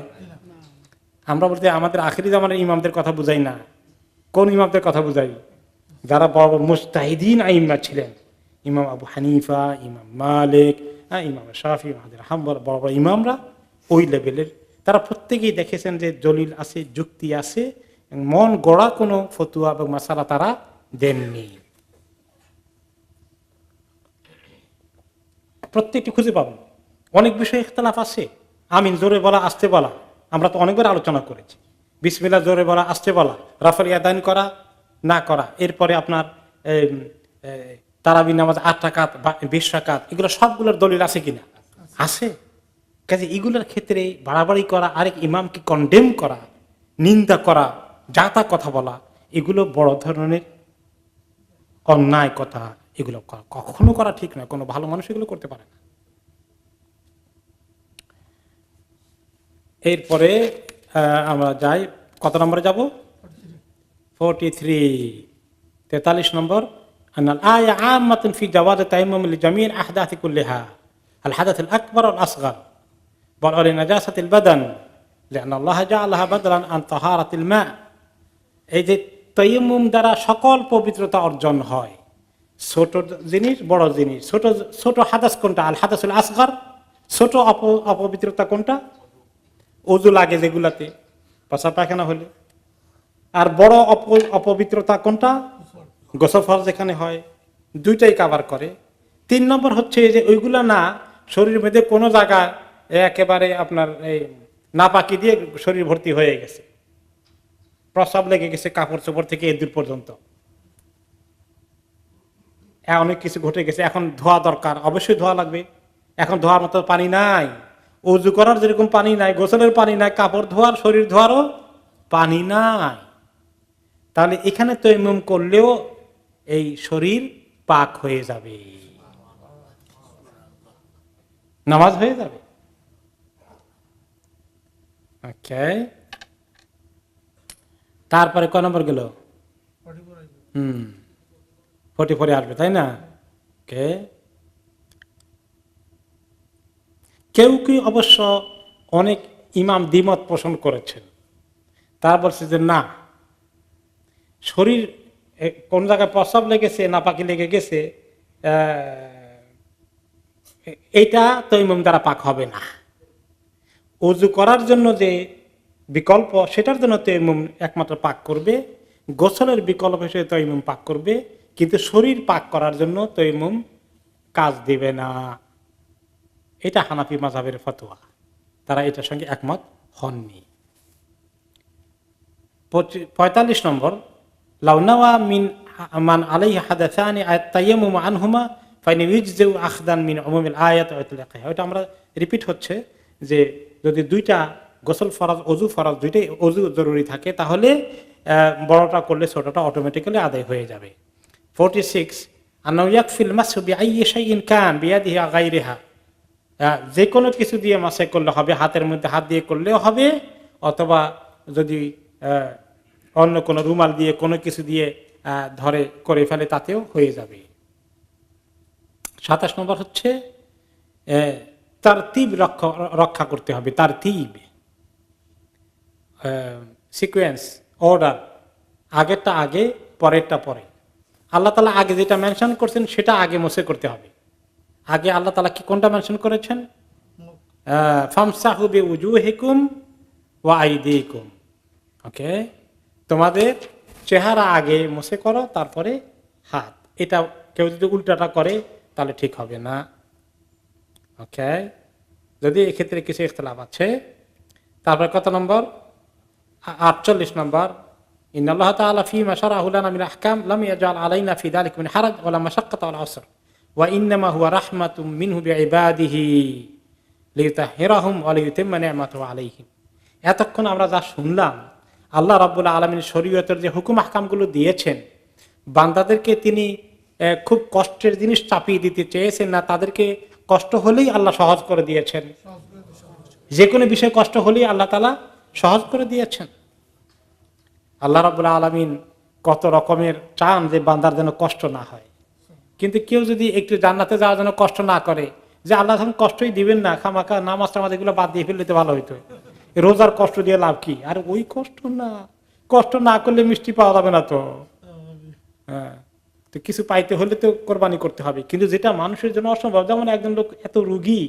আমরা বলতে আমাদের আখিরি জামানের ইমামদের কথা বুঝাই না, কোন ইমামদের কথা বুঝাই? যারা বড় বড় মুজতাহিদিন আইম্মা ছিলেন, ইমাম আবু হানিফা, ইমাম মালিক, ইমাম শাফি, হাম্বল, বড় বড় ইমামরা ওই লেভেলের, তারা প্রত্যেকেই দেখেছেন যে দলিল আছে, যুক্তি আছে, মন গড়া কোনো ফতুয়া এবং মাসালা তারা দেননি। প্রত্যেকটি খুঁজে পাবেন। অনেক বিষয়ে ইখতিলাফ আছে। আমিন জোরে বলা আস্তে বলা আমরা তো অনেকবার আলোচনা করেছি। বিসমিল্লাহ জোরে বলা আস্তে বলা, রাফল ইয়াদাইন করা না করা, এরপরে আপনার তারাবি নামাজ 8 রাকাত বা 20 রাকাত, এগুলো সবগুলোর দলিল আছে কিনা? আছে। কাজে এগুলোর ক্ষেত্রে বাড়াবাড়ি করা, আরেক ইমামকে কন্ডেম করা, নিন্দা করা, যাতা কথা বলা, এগুলো বড় ধরনের অন্যায় কথা। এগুলো কখনো করা ঠিক নয়, কোনো ভালো মানুষ এগুলো করতে পারে না। এরপরে আমরা যাই, কত নম্বরে যাব? 43 নম্বর। আয়া আম্মাতুন ফি জাওয়াজ তায়াম্মুম লিজামিল আহদাথি কুল্লিহা, আল হাদাথ আল আকবার ওয়াল আসগর ওয়া লিনাজাসাতিল বাদান আল্লাহ জাআলাহা বাদলান আন তাহারাতিল মা, এই যে তায়াম্মুম দ্বারা সকল পবিত্রতা অর্জন হয়, ছোট জিনিস বড় জিনিস, ছোট ছোট হাদাস কোনটা? আল হাদাসুল আসগর, ছোট অপবিত্রতা কোনটা? ওযু লাগে যেগুলাতে, পেশাব পায়খানা হলে। আর বড় অপবিত্রতা কোনটা? গোসল ফরজ যেখানে হয়। দুইটাই কভার করে। 3 নম্বর হচ্ছে যে ওইগুলা না, শরীরের মধ্যে কোনো জায়গায় একেবারে আপনার এই নাপাকি দিয়ে শরীর ভর্তি হয়ে গেছে, প্রস্রাব লেগে গেছে কাপড় চোপড় থেকে এ দূর পর্যন্ত, অনেক কিছু ঘটে গেছে, এখন ধোয়া দরকার, অবশ্যই ধোয়া লাগবে। এখন ধোয়ার মতো পানি নাই, ওযু করার যেরকম পানি নাই, গোসলের পানি নাই, কাপড় ধোয়ার শরীর ধোয়ারও পানি নাই। তাহলে এখানে তায়াম্মুম করলেও এই শরীর পাক হয়ে যাবে, নামাজ হয়ে যাবে। ওকে, তারপরে কয় নম্বর গেল? 44 আসবে, তাই না? ওকে, কেউ কি অবশ্য অনেক ইমাম দ্বিমত পোষণ করেছেন, তার বলছে যে না, শরীর কোন জায়গায় প্রস্রাব লেগেছে, নাপাকি লেগে গেছে, এইটা তায়াম্মুম দ্বারা পাক হবে না। ওযু করার জন্য যে বিকল্প, সেটার জন্য তায়াম্মুম একমাত্র পাক করবে, গোসলের বিকল্প হিসেবে তায়াম্মুম পাক করবে, কিন্তু শরীর পাক করার জন্য তায়াম্মুম কাজ দিবে না। এটা হানাফি মাযহাবের ফতোয়া, তারা এটার সঙ্গে একমত হননি। 45 নম্বর, লাউ নাওয়া মিন মান আলাইহি হাদাসানি আত-তায়াম্মুম আনহুমা ফাইন ইউজু আখদান মিন উমুমিল আয়াত ওয়া ইতলাকিহা। এটা আমরা রিপিট হচ্ছে যে যদি দুইটা গোসল ফরজ, ওযু ফরজ, দুইটাই ওযু জরুরি থাকে, তাহলে বড়টা করলে ছোটটা অটোমেটিক্যালি আদায় হয়ে যাবে। 46 আন্নাহু ইয়াকফিল মাসহু বিআইয়ি শাইইন কান বিয়াদিহি আও গায়রিহা, যে কোনো কিছু দিয়ে মাসে করলে হবে, হাতের মধ্যে হাত দিয়ে করলেও হবে, অথবা যদি অন্য কোনো রুমাল দিয়ে কোনো কিছু দিয়ে ধরে করে ফেলে তাতেও হয়ে যাবে। 27 নম্বর হচ্ছে তারতিব রক্ষা করতে হবে। তারতিব, সিকোয়েন্স, অর্ডার, আগেরটা আগে পরেরটা পরে। আল্লাহ তাআলা আগে যেটা মেনশন করছেন সেটা আগে মুছে করতে হবে। আগে আল্লাহ তাআলা কি কোনটা মেনশন করেছেন? ফামসাহু বিউজুহিকুম ওয়া আইদিকুম। ওকে, তোমাদের চেহারা আগে মুছে করো, তারপরে হাত। এটা কেউ যদি উল্টাটা করে তাহলে ঠিক হবে না। ওকে, যদি এক্ষেত্রে কিছু ইখতিলাফ আছে। তারপরে কত নম্বর? 48 নম্বর, ইন্নাল্লাহ তাআলা ফীমা শারাহু লানা মিন আহকাম লাম ইয়াজআল আলাইনা ফী যালিকা মিন হারাজ ওয়া লা মাশাক্কাতা ওয়া লা উসর ওয়া ইন্নামা হুয়া রাহমাতুম মিনহু বিইবাদিহি লিইউতাহহিরাহুম ওয়া লিইউতিম্মা নি'মাতাহু আলাইহিম। এতক্ষণ আমরা যা শুনলাম, আল্লাহ রাব্বুল আলামিন শরীয়তের যে হুকুম আহকামগুলো দিয়েছেন, বান্দাদেরকে তিনি খুব কষ্টের জিনিস চাপিয়ে দিতে চেয়েছেন না, তাদেরকে কষ্ট হলেই আল্লাহ সহজ করে দিয়েছেন। যে কোনো বিষয়ে কষ্ট হলেই আল্লাহ তাআলা সহজ করে দিয়েছেন। আল্লাহ রাব্বুল আলামিন কত রকমের চান যে বান্দার যেন কষ্ট না হয়। কিন্তু কেউ যদি একটু জান্নাতে যাওয়ার জন্য কষ্ট না করে, যে আল্লাহ যখন কষ্টই দিবেন না, খামাখা নামাজ টামাজ এগুলো বাদ দিয়ে ফেললে তো ভালো হইতো, রোজার কষ্ট দিয়ে লাভ কি? আর ওই কষ্ট না করলে মিষ্টি পাওয়া যাবে না তো। হ্যাঁ, তো কিছু পাইতে হলে তো কোরবানি করতে হবে। কিন্তু যেটা মানুষের জন্য অসম্ভব, যেমন একজন লোক এত রোগী,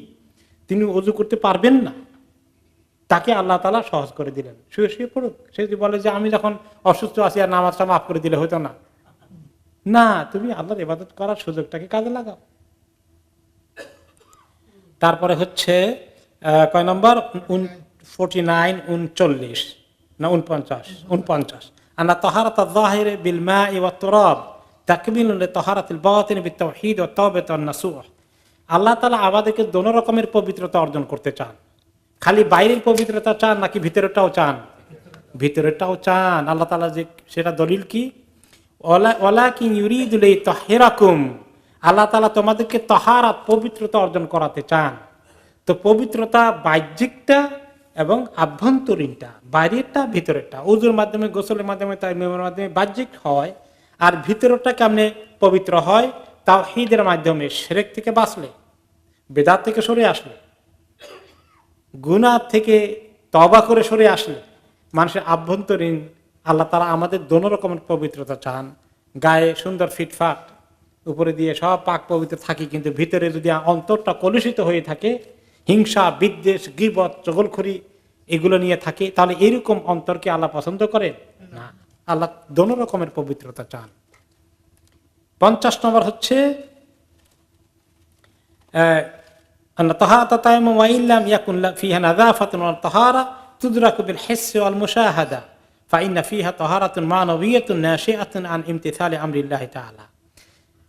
তিনি ওযু করতে পারবেন না, তাকে আল্লাহ তাআলা সহজ করে দিলেন, শুয়ে শুয়ে পড়ুক। সে যদি বলে যে আমি যখন অসুস্থ আছি আর নামাজটা মাফ করে দিলে হতো না, না, তুমি আল্লাহর ইবাদত করার সুযোগটাকে কাজে লাগাও। তারপরে হচ্ছে কয় নম্বর? 49, 39 না 49 আন্না তাহারাতাল যাহির বিল মা'i ওয়াত তুরাব তাকমিলুন লিতাহারাতিল বাতিন বিত-তাওহীদ ওয়াত তাওবাত ওয়ান নাসুহ। আল্লাহ তাআলা আমাদেরকে দোনো রকমের পবিত্রতা অর্জন করতে চান। খালি বাইরের পবিত্রতা চান নাকি ভিতরেরটাও চান? ভিতরেরটাও চান। আল্লাহ তাআলা যে সেটা দলিল কি? ওয়ালাকিন ইউরিদু লিতাহহিরাকুম, আল্লাহ তাআলা তোমাদেরকে তাহারাত, পবিত্রতা অর্জন করাতে চান। তো পবিত্রতা বাহ্যিকটা এবং আভ্যন্তরীণটা, বাইরেরটা ভিতরেরটা। ওযুর মাধ্যমে, গোসলের মাধ্যমে, তায়াম্মুমের মাধ্যমে বাহ্যিক হয়। আর ভিতরেরটা কেমনে পবিত্র হয়? তাওহীদের মাধ্যমে, শিরক থেকে বাঁচলে, বিদআত থেকে সরে আসলে, গুনাহ থেকে তওবা করে সরে আসলে মানুষের আভ্যন্তরীণ আল্লাহ তাআলা আমাদের দোনো রকমের পবিত্রতা চান। গায়ে সুন্দর ফিটফাট, উপরে দিয়ে সব পাক পবিত্র থাকি, কিন্তু ভিতরে যদি অন্তরটা কলুষিত হয়ে থাকে, হিংসা, বিদ্বেষ, গীবত, চগলখড়ি এগুলো নিয়ে থাকে, তাহলে এরকম অন্তরকে আল্লাহ পছন্দ করেন না। আল্লাহ দোনো রকমের পবিত্রতা চান। 50 নম্বর হচ্ছে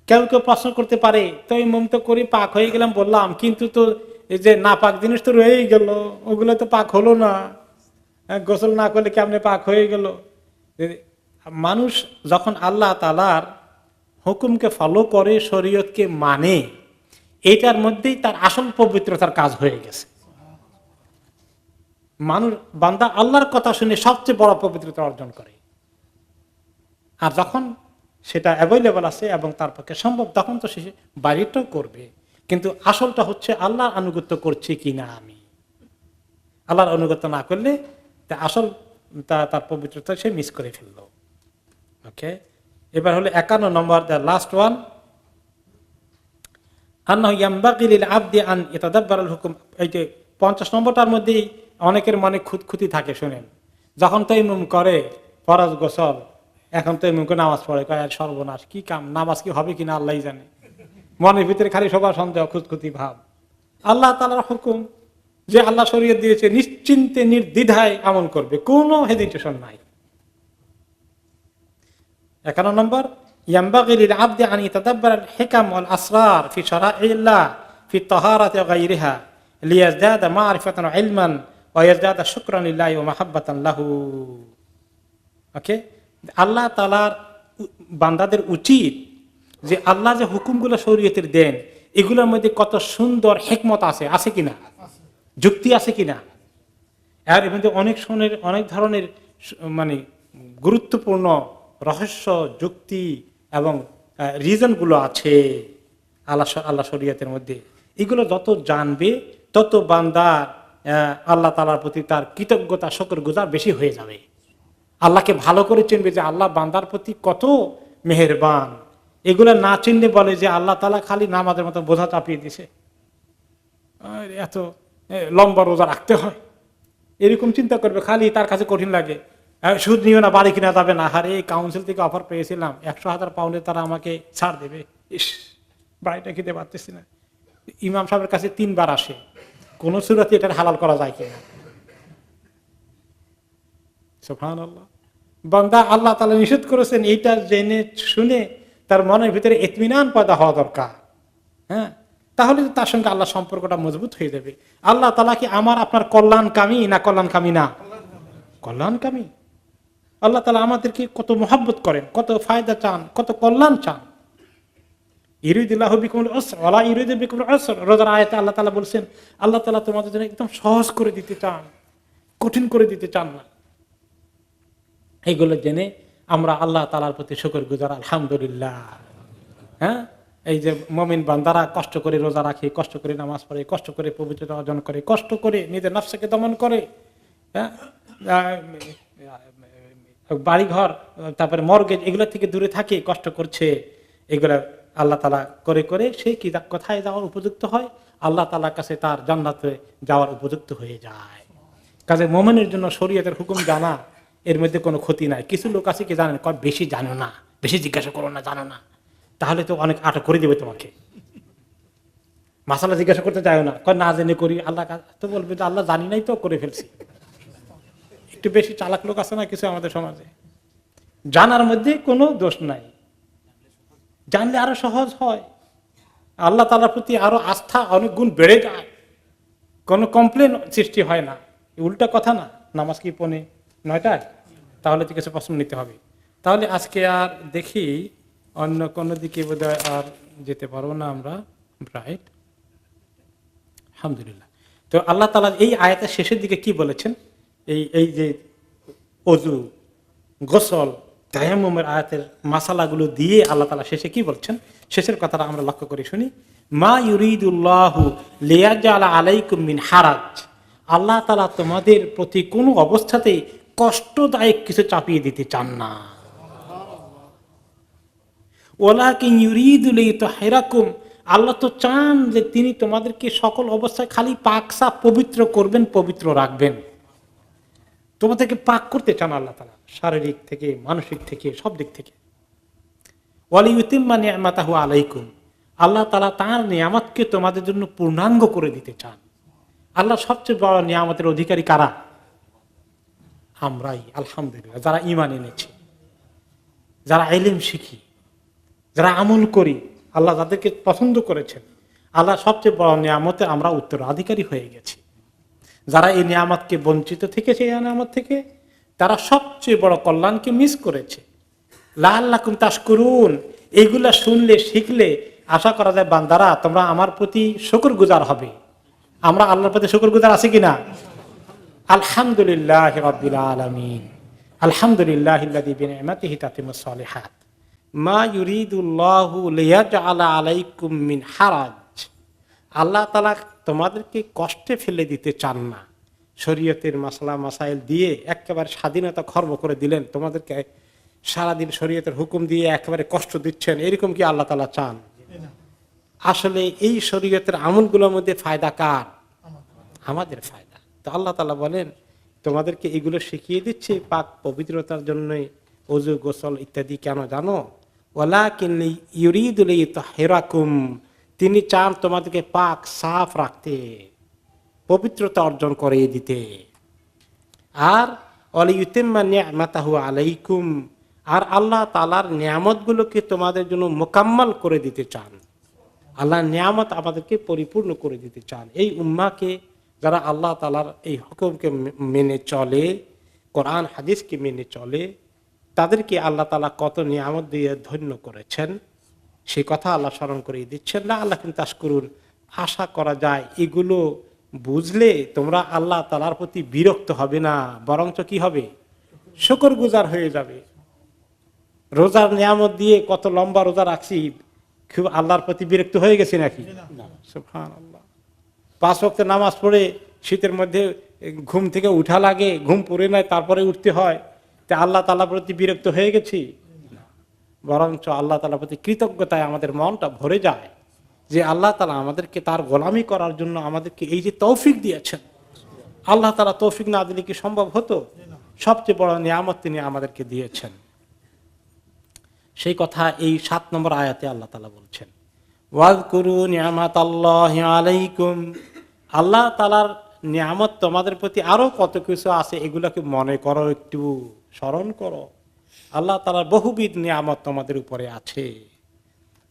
কেউ কেউ প্রশ্ন করতে পারে, তায়াম্মুম তো করি, পাক হয়ে গেলাম বললাম, কিন্তু তো এই যে না পাক জিনিস তো রয়েই গেল, ওগুলো তো পাক হলো না, গোসল না করলে কেমনে পাক হয়ে গেল? মানুষ যখন আল্লাহ তাআলার হুকুমকে ফলো করে, শরীয়তকে মানে, এটার মধ্যেই তার আসল পবিত্রতার কাজ হয়ে গেছে। মানুষ বান্দা আল্লাহর কথা শুনে সবচেয়ে বড় পবিত্রতা অর্জন করে। আর যখন সেটা অ্যাভেলেবল আছে এবং তার পক্ষে সম্ভব, তখন তো সে বাইরেটাও করবে। কিন্তু আসলটা হচ্ছে আল্লাহর আনুগত্য করছি কিনা আমি। আল্লাহর আনুগত্য না করলে আসল তার পবিত্রতা সে মিস করে ফেলল। ওকে, এবার হলো 51 নম্বর, দ্য লাস্ট ওয়ান, আন্নাহু ইয়ামবাগি লিল আবদি আন ইয়াতাদাব্বারাল হুকুম। এই যে 50 নম্বরটার মধ্যেই অনেকের মনে খুঁতখুঁতি থাকে। শুনেন, যখন তায়াম্মুম করে, ফরজ গোসল, এখন তায়াম্মুম করে নামাজ পড়ে, কয় আর সর্বনাশ, কি কাম, নামাজ কি হবে কিনা আল্লাহই জানে। মনের ভিতরে খালি সবার সন্দেহ, খুঁতখুঁতি ভাব। আল্লাহ তাআলার হুকুম যে আল্লাহ শরীয়ত দিয়েছে, নিশ্চিন্তে নির্দ্বিধায় আমল করবে, কোনো হেজিটেশন নাই। 51 নম্বর, ইয়ামবাগি লিল আবদি আন ইয়াতাদাব্বারাল হিকাম ওয়াল আসরার ফি শারাইল্লাহ ফি তাহারাতি ওয়া গায়রিহা লিয়াজদাদা মা'রিফাতান ওয়া ইলমান ওয়া ইয়াজদাদা শুকরান লিল্লাহি ওয়া মাহাব্বাতান লাহু। ওকে, আল্লাহ তাআলার বান্দাদের উচিত যে আল্লাহ যে হুকুমগুলো শরীয়তের দেন, এগুলোর মধ্যে কত সুন্দর হিকমত আছে কিনা, যুক্তি আছে কিনা, আর এর মধ্যে অনেক ধরনের মানে গুরুত্বপূর্ণ রহস্য, যুক্তি এবং রিজনগুলো আছে আল্লাহ শরীয়তের মধ্যে। এগুলো যত জানবে, তত বান্দা আল্লাহ তাআলার প্রতি তার কৃতজ্ঞতা, শুকরগুজার বেশি হয়ে যাবে। আল্লাহকে ভালো করে চিনবে যে আল্লাহ বান্দার প্রতি কত মেহেরবান। এগুলো না চিনলে বলে যে আল্লাহ তাআলা খালি নামাজের মতো বোঝা চাপিয়ে দিছে, এত লম্বা রোজা রাখতে হয়, এরকম চিন্তা করবে, খালি তার কাছে কঠিন লাগে। সুদ নিও না, বাড়ি কিনা যাবে না, হারে এই কাউন্সিল থেকে অফার পেয়েছিলাম 100,000 পাউন্ডে তারা আমাকে ছাড় দেবে, ইস বাড়িটা খেতে পারতেছি না। ইমাম সাহেবের কাছে 3 বার আসে, কোন সূরাতে এটা হালাল করা যায় কিনা। সুবহানাল্লাহ, বান্দা আল্লাহ তাআলা নিষেধ করেছেন, এইটা জেনে শুনে তার মনের ভিতরে ইতমিনান পয়দা হওয়া দরকার। হ্যাঁ, তাহলে তার সঙ্গে আল্লাহ সম্পর্কটা মজবুত হয়ে যাবে। আল্লাহ তাআলা কি আমার আপনার কল্যাণকামী না কল্যাণকামী না? কল্যাণকামী। আল্লাহ তাআলা আমাদেরকে কত মহব্বত করেন, কত ফায়দা চান, কত কল্যাণ চান। ইউরিদুল্লাহু বিকুমুল উসর ওয়ালা ইউরিদু বিকুমুল উসর, রোজার আয়াতে আল্লাহ তাআলা বলেছেন, আল্লাহ তাআলা তোমাদের জন্য একদম সহজ করে দিতে চান, কঠিন করে দিতে চান না। এইগুলো জেনে আমরা আল্লাহ তাআলার প্রতি শুকরগুজার, আলহামদুলিল্লাহ। হ্যাঁ, এই যে মুমিন বান্দারা কষ্ট করে রোজা রাখে, কষ্ট করে নামাজ পড়ে, কষ্ট করে পবিত্রতা অর্জন করে, কষ্ট করে নিজের নফসকে দমন করে, হ্যাঁ, বাড়িঘর, তারপরে মর্গেজ, এগুলো থেকে দূরে থাকে, কষ্ট করছে, এগুলো আল্লাহ তাআলা করে করে সে কি কোথায় যাওয়ার উপযুক্ত হয়? আল্লাহ তাআলার কাছে তার জান্নাতে যাওয়ার উপযুক্ত হয়ে যায়। কাজে মুমিনের জন্য শরীয়তের হুকুম জানা, এর মধ্যে কোনো ক্ষতি নাই। কিছু লোক আছে কি জানেন, কয় বেশি জানো না, বেশি জিজ্ঞাসা করো না, জানো না, তাহলে তো অনেক আটক করে দেবে তোমাকে। মাসালা জিজ্ঞাসা করতে চায় না, কয় না জেনে করি, আল্লাহ তো বলবে যে আল্লাহ জানি নাই তো করে ফেলছি। একটু বেশি চালাক লোক আছে না কিছু আমাদের সমাজে। জানার মধ্যে কোনো দোষ নাই, জানলে আরো সহজ হয়, আল্লাহ তাআলার প্রতি আরো আস্থা অনেক গুণ বেড়ে যায়, কোনো কমপ্লেন সৃষ্টি হয় না। উল্টা কথা না, নামাজ কি 9:30, তাহলে তো কিছু প্রশ্ন নিতে হবে। তাহলে আজকে আর দেখি অন্য কোনো দিকে বোধহয় আর যেতে পারবো না আমরা, রাইট? আলহামদুলিল্লাহ। তো আল্লাহ তাআলা এই আয়াতের শেষের দিকে কি বলেছেন, এই যে ওযু, গোসল, তায়াম্মুমের আয়াতের মাসালাগুলো দিয়ে আল্লাহ তাআলা শেষে কি বলছেন, শেষের কথাটা আমরা লক্ষ্য করে শুনি। মা ইউরিদুল্লাহু লিয়াজআলা আলাইকুম মিন হারাজ আল্লাহ তাআলা তোমাদের প্রতি কোনো অবস্থাতেই কষ্টদায়ক কিছু চাপিয়ে দিতে চান না। ওয়ালাকিন ইউরিদু লিইউতাহিরাকুম, আল্লাহ তো চান যে তিনি তোমাদেরকে সকল অবস্থায় খালি পাক সাফ পবিত্র করবেন, পবিত্র রাখবেন। তোমাদেরকে পাক করতে চান আল্লাহ তাআলা, শারীরিক থেকে, মানসিক থেকে, সব দিক থেকে। ওয়ালিইউতিম্মা নি'মাতাহু আলাইকুম, আল্লাহ তাআলা তার নিয়ামতকে তোমাদের জন্য পূর্ণাঙ্গ করে দিতে চান। আল্লাহ সবচেয়ে বড় নিয়ামতের অধিকারী কারা? আমরাই, আলহামদুলিল্লাহ, যারা ঈমান এনেছি, যারা ইলম শিখি, যারা আমল করি, আল্লাহ যাদেরকে পছন্দ করেছেন, আল্লাহ সবচেয়ে বড় নিয়ামতে আমরা উত্তরাধিকারী হয়ে গেছি। যারা এই নিয়ামতকে বঞ্চিত থেকেছে, এই নিয়ামত থেকে, তারা সবচেয়ে বড় কল্যাণকে মিস করেছে। লাআল্লাকুম তাশকুরুন, এইগুলা শুনলে, শিখলে আশা করা যায় বান্দারা তোমরা আমার প্রতি শুকরগুজার হবে। আমরা আল্লাহর প্রতি শুকরগুজার আছি কিনা? আলহামদুলিল্লাহি রাব্বিল আলামিন, আলহামদুলিল্লাহিল্লাযী বিনি'মাতিহি তাতিম্মুস সালিহাত, মা ইউরিদুল্লাহু লিয়াজআলা আলাইকুম মিন হারাজ। আল্লাহ তাআলা তোমাদেরকে কষ্টে ফেলে দিতে চান না। শরীয়তের মাসলা মাসাইল দিয়ে একেবারে স্বাধীনতা খর্ব করে দিলেন, তোমাদেরকে সারাদিন শরীয়তের হুকুম দিয়ে একেবারে কষ্ট দিচ্ছেন, এরকম কি আল্লাহ তাআলা চান? আসলে এই শরীয়তের আমলগুলোর মধ্যে ফায়দা কার? আমাদের ফায়দা। তো আল্লাহ তাআলা বলেন তোমাদেরকে এগুলো শিখিয়ে দিচ্ছে পাক পবিত্রতার জন্য, ওযু গোসল ইত্যাদি। কেন জানো? ওয়ালাকিন ইউরিদু লিইউতাহিরাকুম, তিনি চান তোমাদেরকে পাক সাফ রাখতে, পবিত্রতা অর্জন করে দিতে। আর ওয়ালিইউতিম্মা নি'মাতাহু আলাইকুম, আর আল্লাহ তাআলার নিয়ামতগুলোকে তোমাদের জন্য মোকাম্মল করে দিতে চান। আল্লাহর নিয়ামত আমাদেরকে পরিপূর্ণ করে দিতে চান। এই উম্মাহকে যারা আল্লাহ তাআলার এই হুকুমকে মেনে চলে, কোরআন হাদিসকে মেনে চলে, তাদেরকে আল্লাহ তাআলা কত নিয়ামত দিয়ে ধন্য করেছেন, সেই কথা আল্লাহ স্মরণ করে দিচ্ছেন। লাআল্লাকুম তাশকুরুন, আশা করা যায় এগুলো বুঝলে তোমরা আল্লাহ তাআলার প্রতি বিরক্ত হবে না, বরঞ্চ কি হবে? শুকরগুজার হয়ে যাবে। রোজার নিয়ামত দিয়ে কত লম্বা রোজা রাখছি, খুব আল্লাহর প্রতি বিরক্ত হয়ে গেছি নাকি? সুবহানাল্লাহ। 5 ওয়াক্ত নামাজ পড়ে শীতের মধ্যে ঘুম থেকে উঠা লাগে, ঘুম পড়ে নাই, তারপরে উঠতে হয়, তা আল্লাহ তাআলার প্রতি বিরক্ত হয়ে গেছি? বরঞ্চ আল্লাহ তাআলার প্রতি কৃতজ্ঞতায় আমাদের মনটা ভরে যায় যে আল্লাহ তাআলা আমাদেরকে তার গোলামি করার জন্য আমাদেরকে এই যে তৌফিক দিয়েছেন। আল্লাহ তাআলা তৌফিক না দিলে কি সম্ভব হতো? সবচেয়ে বড় নিয়ামত তিনি আমাদেরকে দিয়েছেন। সেই কথা এই 7 নম্বর আয়াতে আল্লাহ তাআলা বলছেন, ওয়াযকুরু নি'মাতাল্লাহি আলাইকুম, আল্লাহ তাআলার নিয়ামত তোমাদের প্রতি আরো কত কিছু আছে, এগুলোকে মনে করো, একটু স্মরণ করো। আল্লাহ তাআলার বহুবিধ নিয়ামত তোমাদের উপরে আছে।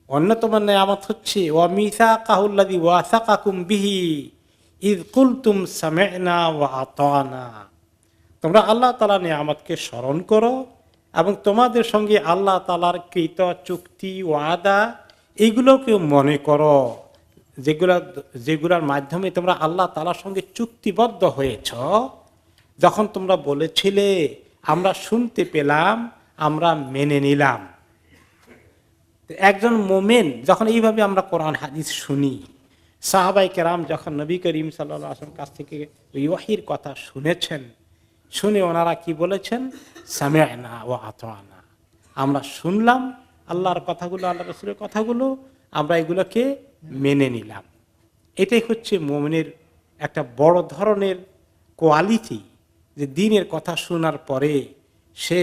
অন্যতম নিয়ামত হচ্ছে ওয়া মিসাকাহুল্লাযী ওয়াসাকাকুম বিহি ইয কুলতুম সামি'না ওয়া আতানা। তোমরা আল্লাহ তাআলার নিয়ামতকে স্মরণ করো এবং তোমাদের সঙ্গে আল্লাহ তাআলার কৃত চুক্তি, ওয়াদা, এইগুলোকে মনে করো, যেগুলোর মাধ্যমে তোমরা আল্লাহ তাআলার সঙ্গে চুক্তিবদ্ধ হয়েছ। যখন তোমরা বলেছিলে আমরা শুনতে পেলাম, আমরা মেনে নিলাম। একজন মোমেন যখন এইভাবে আমরা কোরআন হাদিস শুনি, সাহাবায়ে কেরাম যখন নবী করিম সাল্লাল্লাহু আলাইহি ওয়াসাল্লাম কাছ থেকে ওহীর কথা শুনেছেন, শুনে ওনারা কি বলেছেন? সামি'না ওয়া আতানা, আমরা শুনলাম আল্লাহর কথাগুলো, আল্লাহ রাসূলের কথাগুলো, আমরা এগুলোকে মেনে নিলাম। এটাই হচ্ছে মুমিনের একটা বড় ধরনের কোয়ালিটি, যে দ্বীনের কথা শোনার পরে সে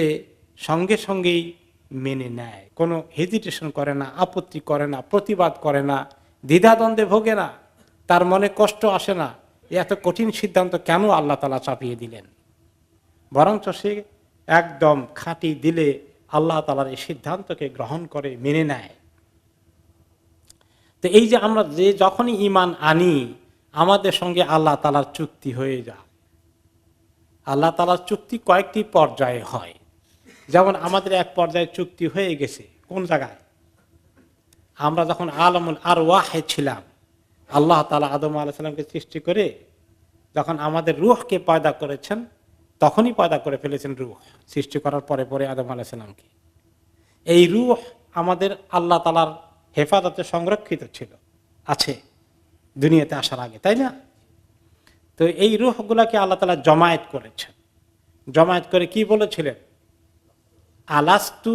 সঙ্গে সঙ্গেই মেনে নেয়, কোনো হেজিটেশন করে না, আপত্তি করে না, প্রতিবাদ করে না, দ্বিধাদ্বন্দ্বে ভোগে না, তার মনে কষ্ট আসে না এত কঠিন সিদ্ধান্ত কেন আল্লাহ তাআলা চাপিয়ে দিলেন। বরঞ্চ সে একদম খাঁটি দিলে আল্লাহ তাআলার এই সিদ্ধান্তকে গ্রহণ করে মেনে নেয়। তো এই যে আমরা যে যখনই ঈমান আনি, আমাদের সঙ্গে আল্লাহ তাআলার চুক্তি হয়ে যায়। আল্লাহ তাআলার চুক্তি কয়েকটি পর্যায়ে হয়। যেমন আমাদের এক পর্যায়ে চুক্তি হয়ে গেছে, কোন জায়গায়? আমরা যখন আলামুল আরওয়াহে ছিলাম, আল্লাহ তাআলা আদম আলাইহিস সালামকে সৃষ্টি করে যখন আমাদের রূহকে পয়দা করেছেন, তখনই পয়দা করে ফেলেছেন রূহ, সৃষ্টি করার পরে পরে আদম আলাইহিস সালামকে। এই রূহ আমাদের আল্লাহ তাআলার হেফাজতে সংরক্ষিত ছিল, আছে দুনিয়াতে আসার আগে, তাই না? তো এই রূহগুলাকে আল্লাহ তাআলা জমায়েত করেছেন। জমায়েত করে কি বলেছিলেন? আলাস্তু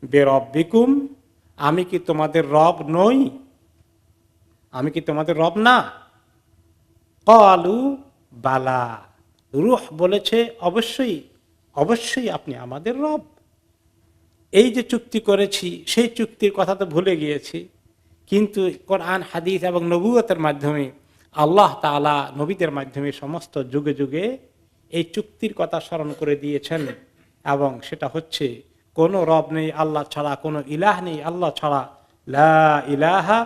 বিরব্বিকুম, আমি কি তোমাদের রব নই? আমি কি তোমাদের রব না? ক্বালু বালা, রূহ বলেছে অবশ্যই, অবশ্যই আপনি আমাদের রব। এই যে চুক্তি করেছি সেই চুক্তির কথা তো ভুলে গিয়েছি, কিন্তু কোরআন হাদিস এবং নবুয়তের মাধ্যমে আল্লাহ তাআলা নবীদের মাধ্যমে সমস্ত যুগে যুগে এই চুক্তির কথা স্মরণ করে দিয়েছেন। এবং সেটা হচ্ছে কোনো রব নেই আল্লাহ ছাড়া, কোনো ইলাহ নেই আল্লাহ ছাড়া, লা ইলাহা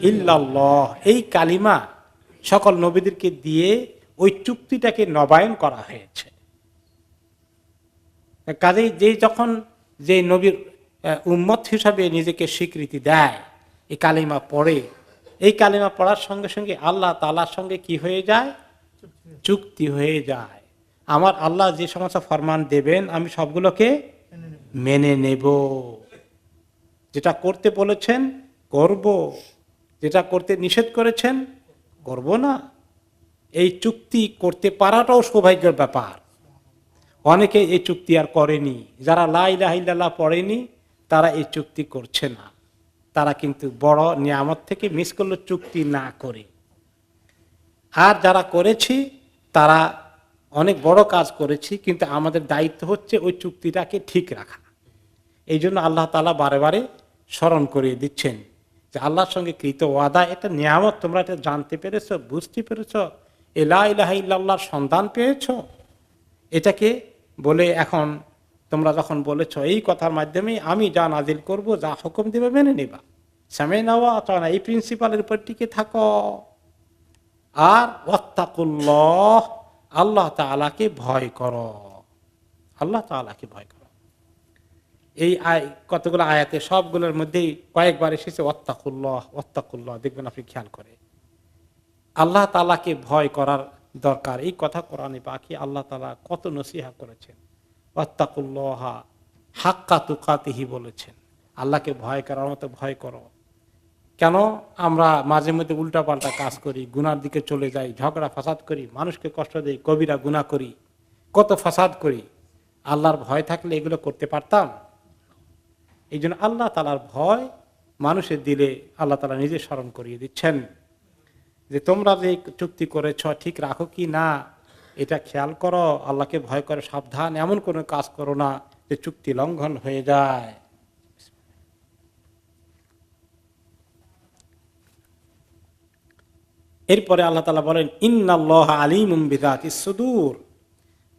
ইল্লাল্লাহ। এই কালিমা সকল নবীদেরকে দিয়ে ওই চুক্তিটাকে নবায়ন করা হয়েছে। কাজেই যখন যে নবীর উম্মত হিসাবে নিজেকে স্বীকৃতি দেয়, এই কালিমা পড়ে, এই কালিমা পড়ার সঙ্গে সঙ্গে আল্লাহ তাআলার সঙ্গে কি হয়ে যায়? চুক্তি হয়ে যায়। আমার আল্লাহ যে সমস্ত ফরমান দেবেন আমি সবগুলোকে মেনে নেব। যেটা করতে বলেছেন করব, যেটা করতে নিষেধ করেছেন করব না। এই চুক্তি করতে পারাটাও সৌভাগ্যের ব্যাপার। অনেকে এই চুক্তি আর করেনি, যারা লা ইলাহা ইল্লাল্লাহ পড়েনি তারা এই চুক্তি করছে না। তারা কিন্তু বড় নিয়ামত থেকে মিস করলো চুক্তি না করে। আর যারা করেছি তারা অনেক বড় কাজ করেছি, কিন্তু আমাদের দায়িত্ব হচ্ছে ওই চুক্তিটাকে ঠিক রাখা। এই জন্য আল্লাহ তাআলা বারে বারে স্মরণ করিয়ে দিচ্ছেন যে আল্লাহর সঙ্গে কৃত ওয়াদা এটা নিয়ামত, তোমরা এটা জানতে পেরেছো, বুঝতে পেরেছো, লা ইলাহা ইল্লাল্লাহর সন্ধান পেয়েছো। এটাকে বলে এখন তোমরা যখন বলেছ এই কথার মাধ্যমে আমি যা নাজিল করব, যা হুকুম দেবে মেনে নেবা, সামি'না ওয়া আতা'না, এই প্রিন্সিপালের উপর টিকে থাকো। আর ওয়াত্তাকুল্লাহ, আল্লাহ তাআলাকে ভয় করো, আল্লাহ তাআলাকে ভয় করো। এই কতগুলো আয়াতে সবগুলোর মধ্যেই কয়েকবার এসেছে ওয়াত্তাকুল্লাহ, ওয়াত্তাকুল্লাহ। দেখবেন আপনি খেয়াল করে আল্লাহ তাআলাকে ভয় করার দরকার। এই কথা কোরআনে পাকে আল্লাহ তাআলা কত নসিহত করেছেন। ওয়াত্তাকুল্লাহ হাক্কা তুকাতিহি বলেছেন, আল্লাহকে ভয় করার মতো ভয় করো। কেন আমরা মাঝে মধ্যে উল্টাপাল্টা কাজ করি, গুনার দিকে চলে যাই, ঝগড়া ফাসাদ করি, মানুষকে কষ্ট দেই, কবিরা গুনাহ করি, কত ফাসাদ করি। আল্লাহর ভয় থাকলে এগুলো করতে পারতাম? এই জন্য আল্লাহ তাআলার ভয় মানুষের দিলে আল্লাহ তাআলা নিজে স্মরণ করিয়ে দিচ্ছেন যে তোমরা যে চুক্তি করেছ ঠিক রাখো কি না এটা খেয়াল করো, আল্লাহকে ভয় করে সাবধান, এমন কোনো কাজ করো না যে চুক্তি লঙ্ঘন হয়ে যায়। এরপরে আল্লাহ তাআলা বলেন ইন্নাল্লাহা আলিমুম বিযাতিস সুদূর,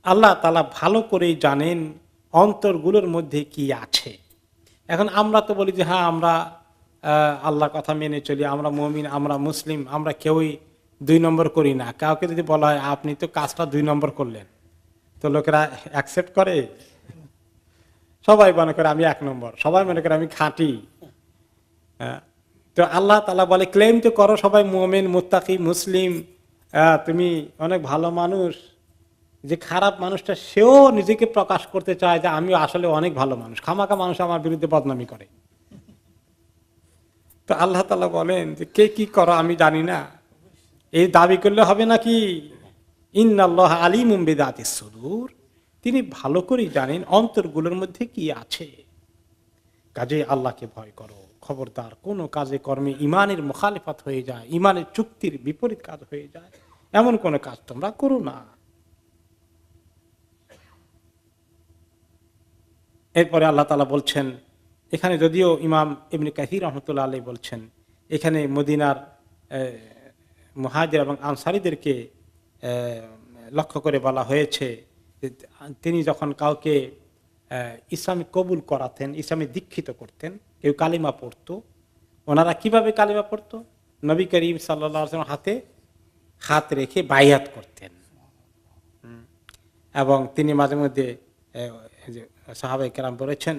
আল্লাহ তাআলা ভালো করেই জানেন অন্তরগুলোর মধ্যে কি আছে। এখন আমরা তো বলি যে হ্যাঁ আমরা আল্লাহর কথা মেনে চলি, আমরা মুমিন, আমরা মুসলিম, আমরা কেউই 2 নম্বর করি না। কাউকে যদি বলা হয় আপনি তো কাজটা 2 নম্বর করলেন, তো লোকেরা অ্যাকসেপ্ট করে? সবাই মনে করে আমি 1 নম্বর, সবাই মনে করে আমি খাঁটি। তো আল্লাহ তাআলা বলে ক্লেম তো করো সবাই মুমিন, মুত্তাকি, মুসলিম, তুমি অনেক ভালো মানুষ। যে খারাপ মানুষটা সেও নিজেকে প্রকাশ করতে চায় যে আমি আসলে অনেক ভালো মানুষ, খামাখা মানুষ আমার বিরুদ্ধে বদনামি করে। তো আল্লাহ তাআলা বলেন যে কে কি করো আমি জানি না, এই দাবি করলে হবে নাকি? ইন্নাল্লাহা আলিমুম বিযাতিস সুদূর, তিনি ভালো করেই জানেন অন্তরগুলোর মধ্যে কি আছে। কাজে আল্লাহকে ভয় করো, খবরদার কোনো কাজে কর্মে ইমানের মুখালিফাত হয়ে যায়, ইমানের চুক্তির বিপরীত কাজ হয়ে যায়, এমন কোন কাজ তোমরা করো না। এরপরে আল্লাহ তাআলা বলছেন, এখানে যদিও ইমাম ইবনে কাসির রাহমাতুল্লাহ আলাইহি বলছেন এখানে মদিনার মুহাজির এবং আনসারীদেরকে লক্ষ্য করে বলা হয়েছে যে তিনি যখন কাউকে ইসলামে কবুল করাতেন, ইসলামে দীক্ষিত করতেন, কেউ কালিমা পড়তো, ওনারা কিভাবে কালিমা পড়তো? নবী করিম সাল্লাল্লাহু আলাইহি ওয়াসাল্লাম হাতে হাত রেখে বায়াত করতেন। এবং তিনি মাঝে মধ্যে সাহাবায়ে কেরাম বলেছেন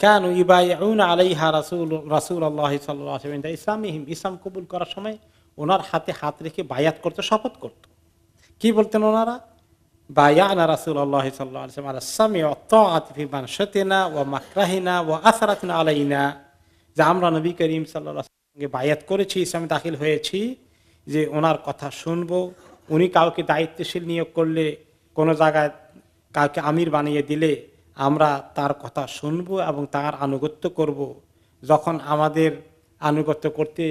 কানু ইবাইউনা আলাইহা রাসূলুল্লাহ সাল্লাল্লাহু আলাইহি ওয়াসাল্লাম ইসলামিহিম, ইসলাম কবুল করার সময় ওনার হাতে হাত রেখে বায়াত করতে, শপথ করত। কি বলতেন ওনারা? বায়ানা রাসূলুল্লাহ সাল্লাল্লাহু আলাইহি ওয়াসাল্লাম আলা সামি ওয়া তাআতি ফি মানশাতিনা ওয়া মাকরাহিনা ওয়া আসরাতিনা আলাইনা, যে আমরা নবী করিম সাল্লাল্লাহু আলাইহি ওয়াসাল্লামকে বায়াত করেছি, ইসলামে দাখিল হয়েছি, যে ওনার কথা শুনবো, উনি কাউকে দায়িত্বশীল নিয়োগ করলে, কোনো জায়গায় কাউকে আমির বানিয়ে দিলে আমরা তার কথা শুনবো এবং তার আনুগত্য করব। যখন আমাদের আনুগত্য করতে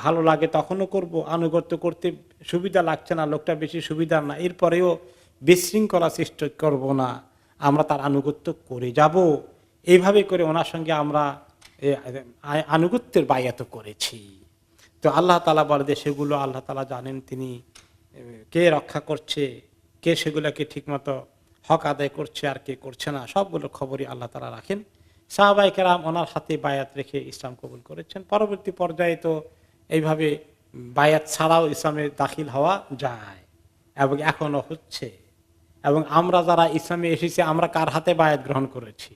ভালো লাগে তখনও করব, আনুগত্য করতে সুবিধা লাগছে না, লোকটা বেশি সুবিধার না, এরপরেও বিশৃঙ্খলা সৃষ্টি করব না, আমরা তার আনুগত্য করে যাব। এইভাবে করে ওনার সঙ্গে আমরা আনুগত্যের বায়াত করেছি। তো আল্লাহ তাআলা বলে যে সেগুলো আল্লাহ তাআলা জানেন, তিনি কে রক্ষা করছে, কে সেগুলোকে ঠিকমতো হক আদায় করছে আর কে করছে না, সবগুলো খবরই আল্লাহ তাআলা রাখেন। সাহাবায়ে কেরাম ওনার হাতে বায়াত রেখে ইসলাম কবুল করেছেন। পরবর্তী পর্যায়ে তো এইভাবে বায়াত ছাড়াও ইসলামে দাখিল হওয়া যায় এবং এখনো হচ্ছে। এবং আমরা যারা ইসলামে এসেছি আমরা কার হাতে বায়াত গ্রহণ করেছি?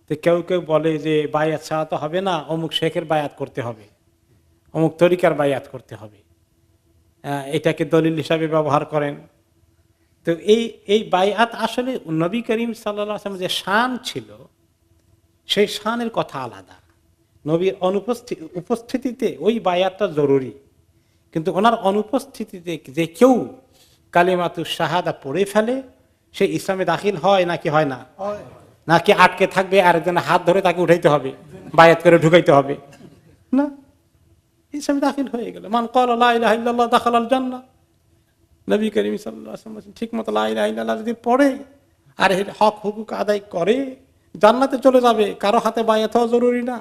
তো কেউ কেউ বলে যে বায়াত ছাড়া তো হবে না, অমুক শেখের বায়াত করতে হবে, অমুক তরিকার বায়াত করতে হবে, এটাকে দলিল হিসাবে ব্যবহার করেন। তো এই বায়াত আসলে নবী করিম সাল্লাল্লাহু আলাইহি ওয়াসাল্লাম যে শান ছিল সেই শানের কথা আলাদা। নবীর উপস্থিতিতে ওই বায়াতটা জরুরি, কিন্তু ওনার অনুপস্থিতিতে যে কেউ কালিমাতুশ শাহাদা পড়ে ফেলে সে ইসলামে দাখিল হয় নাকি হয় না? নাকি আটকে থাকবে, আরেকজনের হাত ধরে তাকে উঠাইতে হবে, বায়াত করে ঢুকাইতে হবে? না, ইসলামে দাখিল হয়ে গেল। মান ক্বালা লা ইলাহা ইল্লাল্লাহ দাখালাল জান্নাহ। নবী করিম সাল্লাল্লাহু আলাইহি ওয়াসাল্লাম ঠিক মতো লা ইলাহা ইল্লাল্লাহ যদি পড়ে আর এর হক হুকুক আদায় করে জান্নাতে চলে যাবে, কারো হাতে বায়াত হওয়া জরুরি না।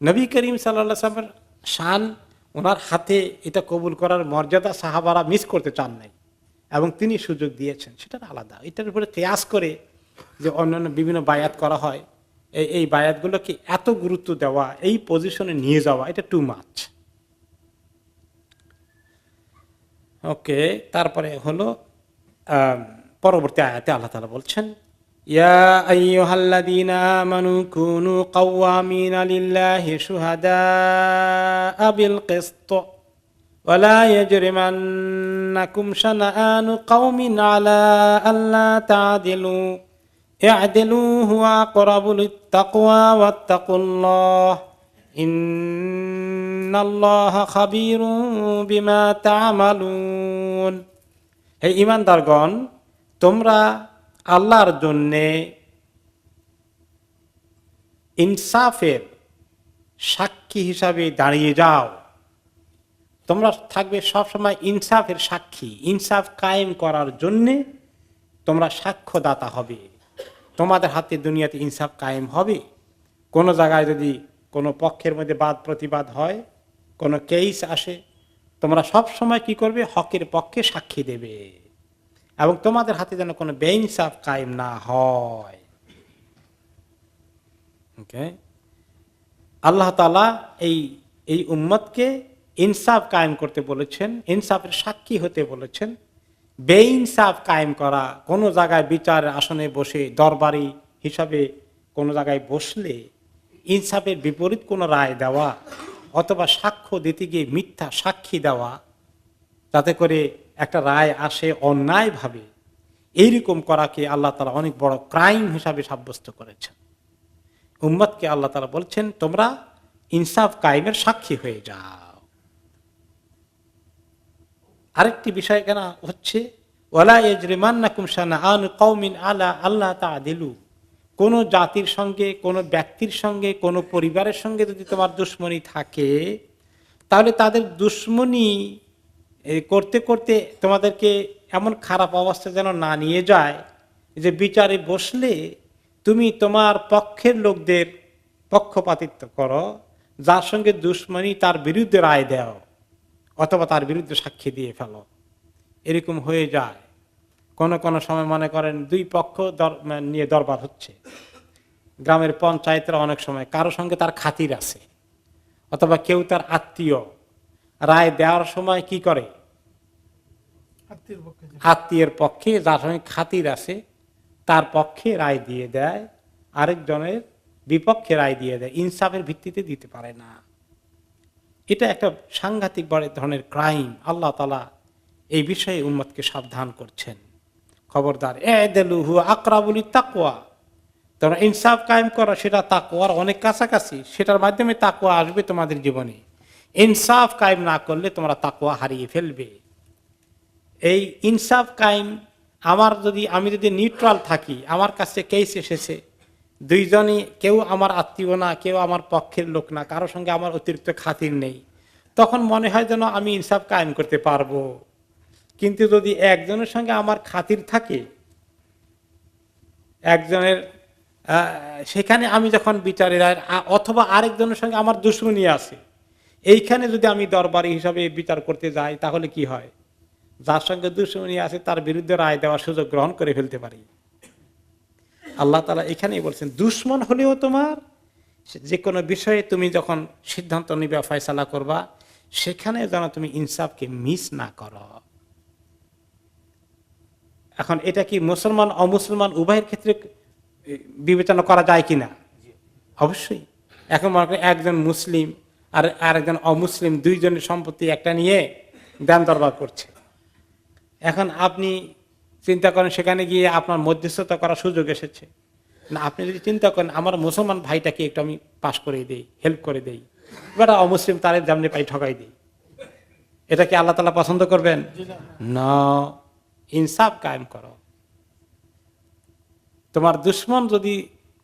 নবী করিম সাল্লাল্লাহু আলাইহি ওয়াসাল্লামের শান, ওনার হাতে এটা কবুল করার মর্যাদা সাহাবারা মিস করতে চান নাই এবং তিনি সুযোগ দিয়েছেন, সেটা আলাদা। এটার উপরে কিয়াস করে যে অন্যান্য বিভিন্ন বায়াত করা হয়, এই বায়াতগুলোকে এত গুরুত্ব দেওয়া, এই পজিশনে নিয়ে যাওয়া, এটা টু মাচ। ওকে, তারপরে হলো পরবর্তী আয়াতে আল্লাহ তাআলা বলছেন, ইয়া আইয়ুহাল্লাযীনা আমানু কুনু কাওয়ামিনা লিল্লাহি শুহাদাআ বিল কিসত ওয়া লা ইয়াজরিমান্নাকুম শানাআনু কওমিন আলা আল্লা তা'দিলু ই'দিলু হুয়া আকরাবু লিত-তাকওয়া ওয়াত্তাকুল্লাহ ইন্নাল্লাহা খাবীরুম বিমা তা'মালুন। হে ঈমানদারগণ, তোমরা আল্লাহর জন্যে ইনসাফের সাক্ষী হিসাবে দাঁড়িয়ে যাও। তোমরা থাকবে সবসময় ইনসাফের সাক্ষী, ইনসাফ কায়েম করার জন্যে তোমরা সাক্ষ্যদাতা হবে। তোমাদের হাতে দুনিয়াতে ইনসাফ কায়েম হবে। কোনো জায়গায় যদি কোনো পক্ষের মধ্যে বাদ প্রতিবাদ হয়, কোনো কেস আসে, তোমরা সব সময় কি করবে? হকের পক্ষে সাক্ষী দেবে এবং তোমাদের হাতে যেন কোনো বেইনসাফ কায়েম না হয়। ওকে, আল্লাহ তাআলা এই উম্মতকে ইনসাফ কায়েম করতে বলেছেন, ইনসাফের সাক্ষী হতে বলেছেন। বেইনসাফ কায়েম করা, কোনো জায়গায় বিচারের আসনে বসে দরবারি হিসাবে কোনো জায়গায় বসলে ইনসাফের বিপরীত কোনো রায় দেওয়া অথবা সাক্ষ্য দিতে গিয়ে মিথ্যা সাক্ষী দেওয়া, যাতে করে একটা রায় আসে অন্যায়ভাবে, এইরকম করাকে আল্লাহ তাআলা অনেক বড় ক্রাইম হিসাবে সাব্যস্ত করেছেন। উম্মতকে আল্লাহ তাআলা বলছেন, তোমরা ইনসাফ কায়েমের সাক্ষী হয়ে যাও। আরেকটি বিষয় কেন হচ্ছে, ওয়ালা ইয়াজরিমান্নাকুম শানাআনু কওমিন আলা আল্লা তা'দিলু। কোন জাতির সঙ্গে, কোন ব্যক্তির সঙ্গে, কোন পরিবারের সঙ্গে যদি তোমার দুশ্মনী থাকে, তাহলে তাদের দুশ্মনী করতে করতে তোমাদেরকে এমন খারাপ অবস্থা যেন না নিয়ে যায় যে বিচারে বসলে তুমি তোমার পক্ষের লোকদের পক্ষপাতিত্ব করো, যার সঙ্গে দুশ্মনী তার বিরুদ্ধে রায় দাও অথবা তার বিরুদ্ধে সাক্ষী দিয়ে ফেলো। এরকম হয়ে যায়। কোন কোন সময় মনে করেন দুই পক্ষ নিয়ে দরবার হচ্ছে, গ্রামের পঞ্চায়েতরা অনেক সময় কারো সঙ্গে তার খাতির আছে অথবা কেউ তার আত্মীয়, রায় দেওয়ার সময় কি করে? আত্মীয়ের পক্ষে যার সঙ্গে খাতির আছে তার পক্ষে রায় দিয়ে দেয়, আরেকজনের বিপক্ষে রায় দিয়ে দেয়, ইনসাফের ভিত্তিতে দিতে পারে না। এটা একটা সাংঘাতিক বড় ধরনের ক্রাইম। আল্লাহ তাআলা এই বিষয়ে উম্মতকে সাবধান করছেন, খবরদার, ই'দিলু হুয়া আকরাবু লিত-তাকওয়া। তোমরা ইনসাফ কায়েম করো, সেটা তাকওয়ার অনেক কাছাকাছি, সেটার মাধ্যমে তাকওয়া আসবে তোমাদের জীবনে। ইনসাফ কায়েম না করলে তোমরা তাকওয়া হারিয়ে ফেলবে। এই ইনসাফ কায়েম আমি যদি নিউট্রাল থাকি, আমার কাছে কেস এসেছে, দুইজনই, কেউ আমার আত্মীয় না, কেউ আমার পক্ষের লোক না, কারো সঙ্গে আমার অতিরিক্ত খাতির নেই, তখন মনে হয় যেন আমি ইনসাফ কায়েম করতে পারবো। কিন্তু যদি একজনের সঙ্গে আমার খাতির থাকে, একজনের সেখানে আমি যখন বিচারের, অথবা আরেকজনের সঙ্গে আমার দুশ্মনী আছে, এইখানে যদি আমি দরবারি হিসাবে বিচার করতে যাই, তাহলে কি হয়, যার সঙ্গে দুশ্মনী আছে তার বিরুদ্ধে রায় দেওয়ার সুযোগ গ্রহণ করে ফেলতে পারি। আল্লাহ তাআলা এখানেই বলছেন, দুশ্মন হলেও তোমার যে কোনো বিষয়ে তুমি যখন সিদ্ধান্ত নিবে, ফয়সালা করবা, সেখানে যেন তুমি ইনসাফকে মিস না করো। এখন এটা কি মুসলমান অমুসলমান উভয়ের ক্ষেত্রে বিবেচনা করা যায় কিনা? অবশ্যই। এখন মনে করেন একজন মুসলিম আর আরেকজন অমুসলিম, দুইজনের সম্পত্তি একটা নিয়ে দান দরবার করছে। এখন আপনি চিন্তা করেন, সেখানে গিয়ে আপনার মধ্যস্থতা করার সুযোগ এসেছে না, আপনি যদি চিন্তা করেন আমার মুসলমান ভাইটাকে একটু আমি পাশ করে দেই, হেল্প করে দেই, এবার অমুসলিম তারে যেমনি পাই ঠকাই দিই, এটা কি আল্লাহ তাআলা পছন্দ করবেন? না। ইনসাফ কায়েম করো। তোমার দুশ্মন যদি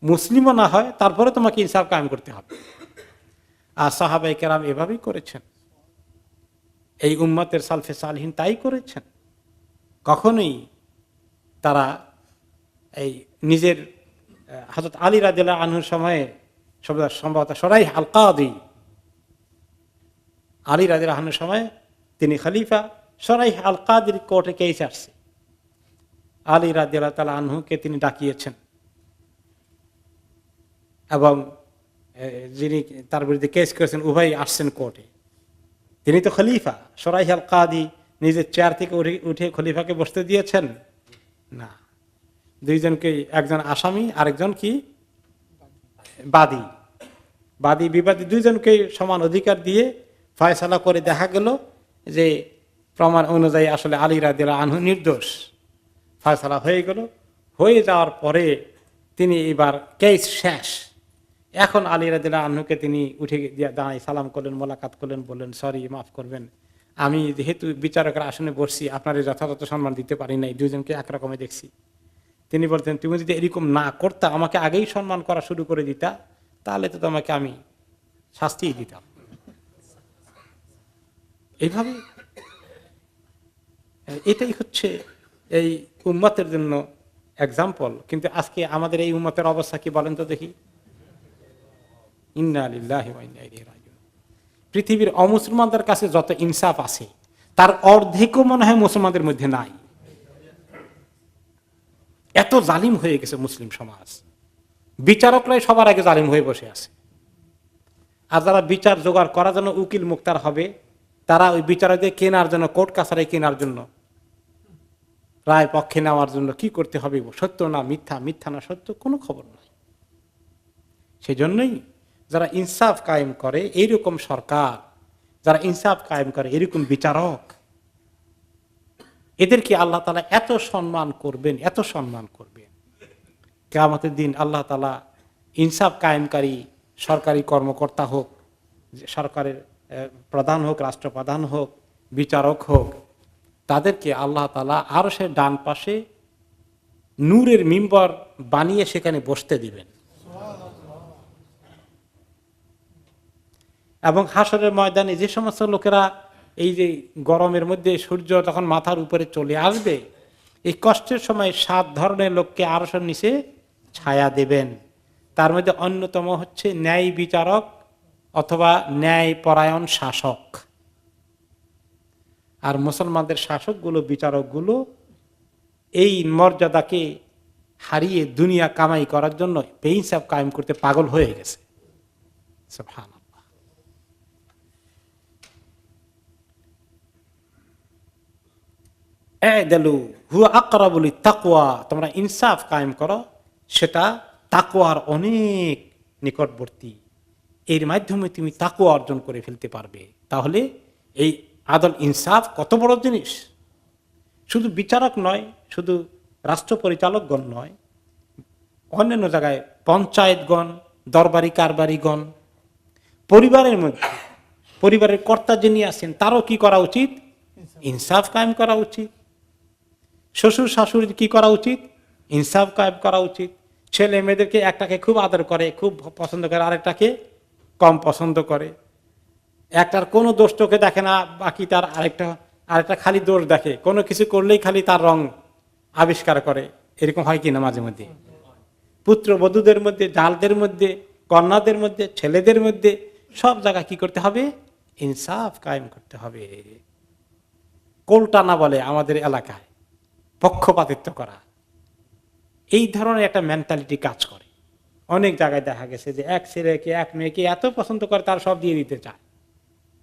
মুসলিমও না হয়, তারপরে তোমাকে ইনসাফ কায়েম করতে হবে। আর সাহাবায়ে কেরাম এভাবেই করেছেন, এই উম্মতের সালফে সালহিন তাই করেছেন। কখনোই তারা এই নিজের, হযরত আলী রাদিয়াল্লাহু আনহুর সময়ে সম্ভবত শরাইহ আল কাদি, আলী রাদিয়াল্লাহু আনহুর সময় তিনি খলিফা, শরাইহ আল কাদির কোর্টে কেস আসছে, আলী রাদিয়াল্লাহু তাআলা আনহুকে তিনি ডাকিয়েছেন, এবং যিনি তার বিরুদ্ধে কেস করেছেন উভয় আসছেন কোর্টে। তিনি তো খলিফা, শরাইহ আল কাদি নিজের চেয়ার থেকে উঠে খলিফাকে বসতে দিয়েছেন না, দুইজনকে, একজন আসামি আরেকজন কি বাদী বিবাদী, দুইজনকে সমান অধিকার দিয়ে ফয়সালা করে দেখা গেল যে প্রমাণ অনুযায়ী আসলে আলী রাদিয়াল্লাহু আনহু নির্দোষ। ফয়সালা হয়ে গেল। হয়ে যাওয়ার পরে তিনি এবার কেস শেষ। এখন আলী রাদিয়াল্লাহু আনহুকে তিনি উঠে দাঁড়াই সালাম করলেন, মোলাকাত করলেন, বললেন সরি, মাফ করবেন, আমি যেহেতু বিচারকের আসনে বসছি আপনার যথাযথ সম্মান দিতে পারি নাই, দুইজনকে একরকমে দেখছি। তিনি বলতেন, তুমি যদি এরকম না করতা, আমাকে আগেই সম্মান করা শুরু করে দিতা, তাহলে তো তোমাকে আমি শাস্তি দিতাম। এইভাবে এটাই হচ্ছে এই উম্মতের জন্য এক্সাম্পল। কিন্তু আজকে আমাদের এই উম্মতের অবস্থা কি বলেন তো দেখি। ইন্না লিল্লাহি ওয়া ইন্না ইলাইহি রাজিউন। পৃথিবীর অমুসলমানদের কাছে যত ইনসাফ আছে, তার অর্ধেকও মনে হয় মুসলমানদের মধ্যে নাই। এত জালিম হয়ে গেছে মুসলিম সমাজ, বিচারকরাই সবার আগে জালিম হয়ে বসে আছে। আর যারা বিচার জোগাড় করার জন্য উকিল মুক্তার হবে, তারা ওই বিচারকদের কেনার জন্য, কোর্ট কাছারি কেনার জন্য, রায় পক্ষে নেওয়ার জন্য কি করতে হবে, সত্য না মিথ্যা, মিথ্যা না সত্য, কোনো খবর নাই। সেই জন্যই যারা ইনসাফ কায়েম করে এইরকম সরকার, যারা ইনসাফ কায়েম করে এরকম বিচারক, এদেরকে আল্লাহ তাআলা এত সম্মান করবেন, এত সম্মান করবেন। কিয়ামতের দিন আল্লাহ তাআলা ইনসাফ কায়েমকারী সরকারি কর্মকর্তা হোক, সরকারের প্রধান হোক, রাষ্ট্রপ্রধান হোক, বিচারক হোক, তাদেরকে আল্লাহ তাআলা আরশের ডান পাশে নূরের মিম্বর বানিয়ে সেখানে বসতে দিবেন। এবং হাসরের ময়দানে যে সমস্ত লোকেরা এই যে গরমের মধ্যে সূর্য তখন মাথার উপরে চলে আসবে, এই কষ্টের সময় 7 ধরনের লোককে আরশের নিচে ছায়া দেবেন। তার মধ্যে অন্যতম হচ্ছে ন্যায় বিচারক অথবা ন্যায় পরায়ণ শাসক। আর মুসলমানদের শাসকগুলো, বিচারকগুলো এই মর্যাদাকে হারিয়ে দুনিয়া কামাই করার জন্য বেইনসাফ কায়েম করতে পাগল হয়ে গেছে। সুবহানাল্লাহ। এ'দিলু হুয়া আকরাবু লিত-তাকওয়া, তোমরা ইনসাফ কায়েম করো, সেটা তাকওয়ার অনেক নিকটবর্তী। এর মাধ্যমে তুমি তাকওয়া অর্জন করে ফেলতে পারবে। তাহলে এই আদল ইনসাফ কত বড় জিনিস! শুধু বিচারক নয়, শুধু রাষ্ট্র পরিচালকগণ নয়, অন্যান্য জায়গায় পঞ্চায়েতগণ, দরবারি কারবারিগণ, পরিবারের মধ্যে পরিবারের কর্তা যিনি আছেন তারও কি করা উচিত? ইনসাফ কায়েম করা উচিত। শ্বশুর শাশুড়ির কি করা উচিত? ইনসাফ কায়েম করা উচিত। ছেলে মেয়েদেরকে একটাকে খুব আদর করে, খুব পছন্দ করে, আরেকটাকে কম পছন্দ করে। একটার কোনো দোষ তোকে দেখে না, বাকি তার আরেকটা খালি দোষ দেখে, কোনো কিছু করলেই খালি তার রং আবিষ্কার করে। এরকম হয় কিনা মাঝে মধ্যে? পুত্রবধূদের মধ্যে, জালদের মধ্যে, কন্যাদের মধ্যে, ছেলেদের মধ্যে, সব জায়গায় কি করতে হবে? ইনসাফ কায়েম করতে হবে। কোলটানা বলে আমাদের এলাকায়, পক্ষপাতিত্ব করা। এই ধরনের একটা মেন্টালিটি কাজ করে। অনেক জায়গায় দেখা গেছে যে এক ছেলেকে এক মেয়েকে এত পছন্দ করে তার সব দিয়ে দিতে চায়,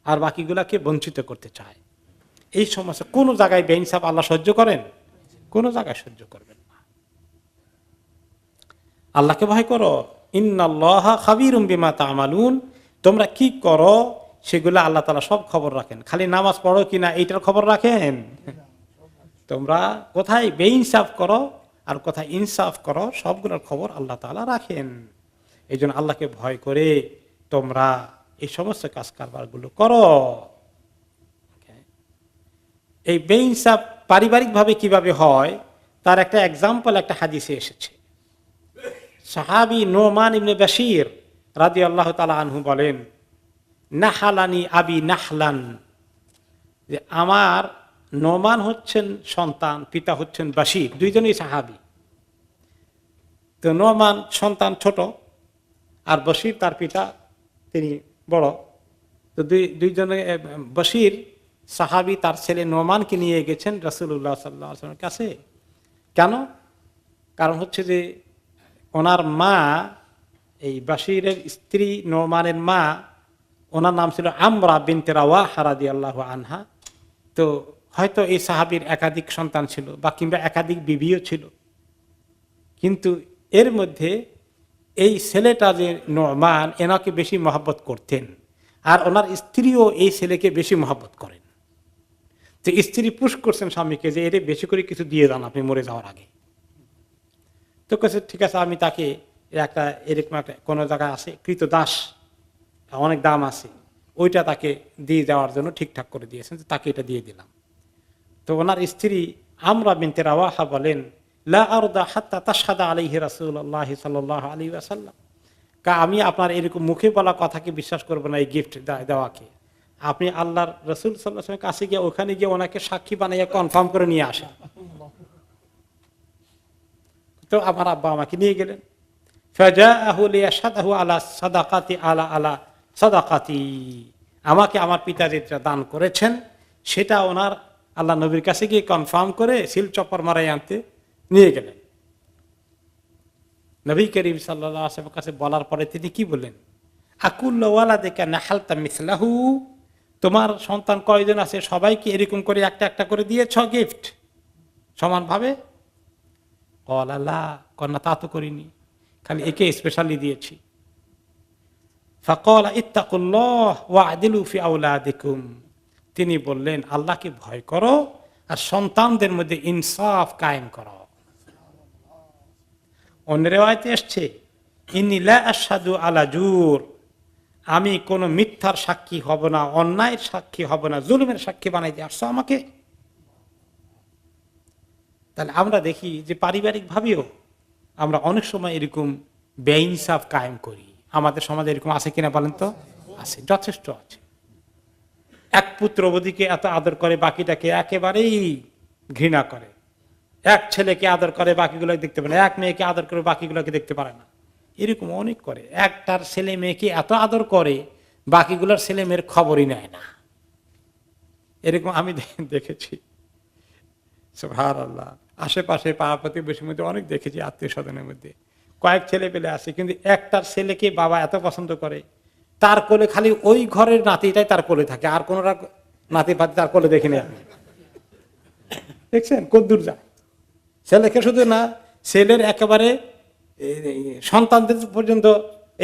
আর বাকিগুলাকে বঞ্চিত করতে চায়। এই সমস্যা কোন জায়গায় বেইনসাফ আল্লাহ সহ্য করেন? কোন জায়গায় সহ্য করবেন না। আল্লাহকে ভয় করো। ইন্নাল্লাহা খাবীরুম বিমা তা'মালুন, তোমরা কি করো সেগুলো আল্লাহ তাআলা সব খবর রাখেন। খালি নামাজ পড়ো কিনা এইটার খবর রাখেন? তোমরা কোথায় বেইনসাফ করো আর কোথায় ইনসাফ করো সবগুলোর খবর আল্লাহ তাআলা রাখেন। এই জন্য আল্লাহকে ভয় করে তোমরা এই সমস্ত কাজ কারবারগুলো করো। এই বেইনসাফ পারিবারিকভাবে কিভাবে হয় তার একটা এক্সাম্পল একটা হাদিসে এসেছে। সাহাবী নোমান ইবনে বাশীর রাদিয়াল্লাহু তাআলা আনহু বলেন, নাহালানি আবি নাহলান, যে আমার নোমান হচ্ছেন সন্তান, পিতা হচ্ছেন বাশীর, দুইজনই সাহাবী। তো নোমান সন্তান ছোট, আর বশীর তার পিতা তিনি বড়। তো দুইজনে বশীর সাহাবী তার ছেলে নোমানকে নিয়ে গেছেন রাসূলুল্লাহ সাল্লাল্লাহু আলাইহি ওয়াসাল্লামের কাছে। কেন? কারণ হচ্ছে যে ওনার মা, এই বাশীরের স্ত্রী নোমানের মা, ওনার নাম ছিল আমরা বিনতে রাওয়াহা রাদিয়াল্লাহু আনহা। তো হয়তো এই সাহাবীর একাধিক সন্তান ছিল বা কিংবা একাধিক বিবিও ছিল, কিন্তু এর মধ্যে এই ছেলেটা যে নোমান এনাকে বেশি মহব্বত করতেন, আর ওনার স্ত্রীও এই ছেলেকে বেশি মহব্বত করেন। তো স্ত্রী পুশ করছেন স্বামীকে যে এর বেশি করে কিছু দিয়ে যান আপনি মরে যাওয়ার আগে। তো কাছে ঠিক আছে, আমি তাকে একটা এরকম একটা কোনো জায়গায় আছে কৃতদাস, অনেক দাম আছে, ওইটা তাকে দিয়ে দেওয়ার জন্য ঠিকঠাক করে দিয়েছেন, তাকে এটা দিয়ে দিলাম। তো ওনার স্ত্রী আমরা বিনতে রাওয়াহা বলেন, লা আরদা হাত্তা তাশহাদা আলাইহি রাসূলুল্লাহ সাল্লাল্লাহু আলাইহি ওয়াসাল্লাম, আমি আপনার এরকম মুখে বলা কথাকে বিশ্বাস করব না, এই গিফট দেওয়াকে। আপনি আল্লাহর রাসূল সাল্লাল্লাহু আলাইহি ওয়াসাল্লামের কাছে গিয়ে ওখানে গিয়ে ওনাকে সাক্ষী বানাইয়া কনফার্ম করে নিয়ে আসেন। তো আমার আব্বা আমাকে নিয়ে গেলেন। ফাজাআহু লিয়াশহাদাহু আলা সাদাকাতি আলা সাদাকাতি, আমাকে আমার পিতা যেটা দান করেছেন সেটা ওনার আল্লাহ নবীর কাছে গিয়ে কনফার্ম করে সিল চপ্পর মারাই আনতে নিয়ে গেলেন। নবী করিম সাল্লাল্লাহু আলাইহি ওয়াসাল্লামের কাছে বলার পরে তিনি কি বললেন? আকুল্লু ওয়ালাদিকা নাহালতা মিসলাহু, তোমার সন্তান কয়জন আছে সবাইকে এরকম করে একটা একটা করে দিয়েছ গিফট সমানভাবে? ক্বালা লা, কন্যা তা তো করিনি, খালি একে স্পেশালি দিয়েছি। ফাকালা ইত্তাকুল্লাহ ওয়া'দিলু ফি আওলাদিকুম, তিনি বললেন আল্লাহকে ভয় করো আর সন্তানদের মধ্যে ইনসাফ কায়েম করো। অন্য রিওয়ায়াতে এসেছে, ইন্নী লা আশহাদু আলা জুর, আমি কোনো মিথ্যার সাক্ষী হব না, অন্যায়ের সাক্ষী হব না, জুলুমের সাক্ষী বানাই দিয়ে আসছো আমাকে। তাহলে আমরা দেখি যে পারিবারিক ভাবেও আমরা অনেক সময় এরকম বেইনসাফ কায়েম করি। আমাদের সমাজে এরকম আছে কিনা বলেন তো? আছে, যথেষ্ট আছে। এক পুত্রবধূকে এত আদর করে বাকিটাকে একেবারেই ঘৃণা করে, এক ছেলেকে আদর করে বাকিগুলো দেখতে পারে না, এক মেয়েকে আদর করে বাকিগুলোকে দেখতে পারে না, এরকম অনেক করে। একটার ছেলে মেয়েকে এত আদর করে বাকিগুলোর ছেলে মেয়ের খবরই নেয় না, এরকম আমি দেখেছি। সুবহানাল্লাহ, আশেপাশে পাড়া প্রতিবেশীর মধ্যে অনেক দেখেছি, আত্মীয় স্বজনের মধ্যে কয়েক ছেলে পেলে আছে, কিন্তু একটার ছেলেকে বাবা এত পছন্দ করে, তার কোলে খালি ওই ঘরের নাতিটাই তার কোলে থাকে, আর কোন নাতি পাতি তার কোলে দেখিনি আমি। দেখছেন কদ্দূর যায়। ছেলেকে শুধু না, ছেলের একেবারে সন্তানদের পর্যন্ত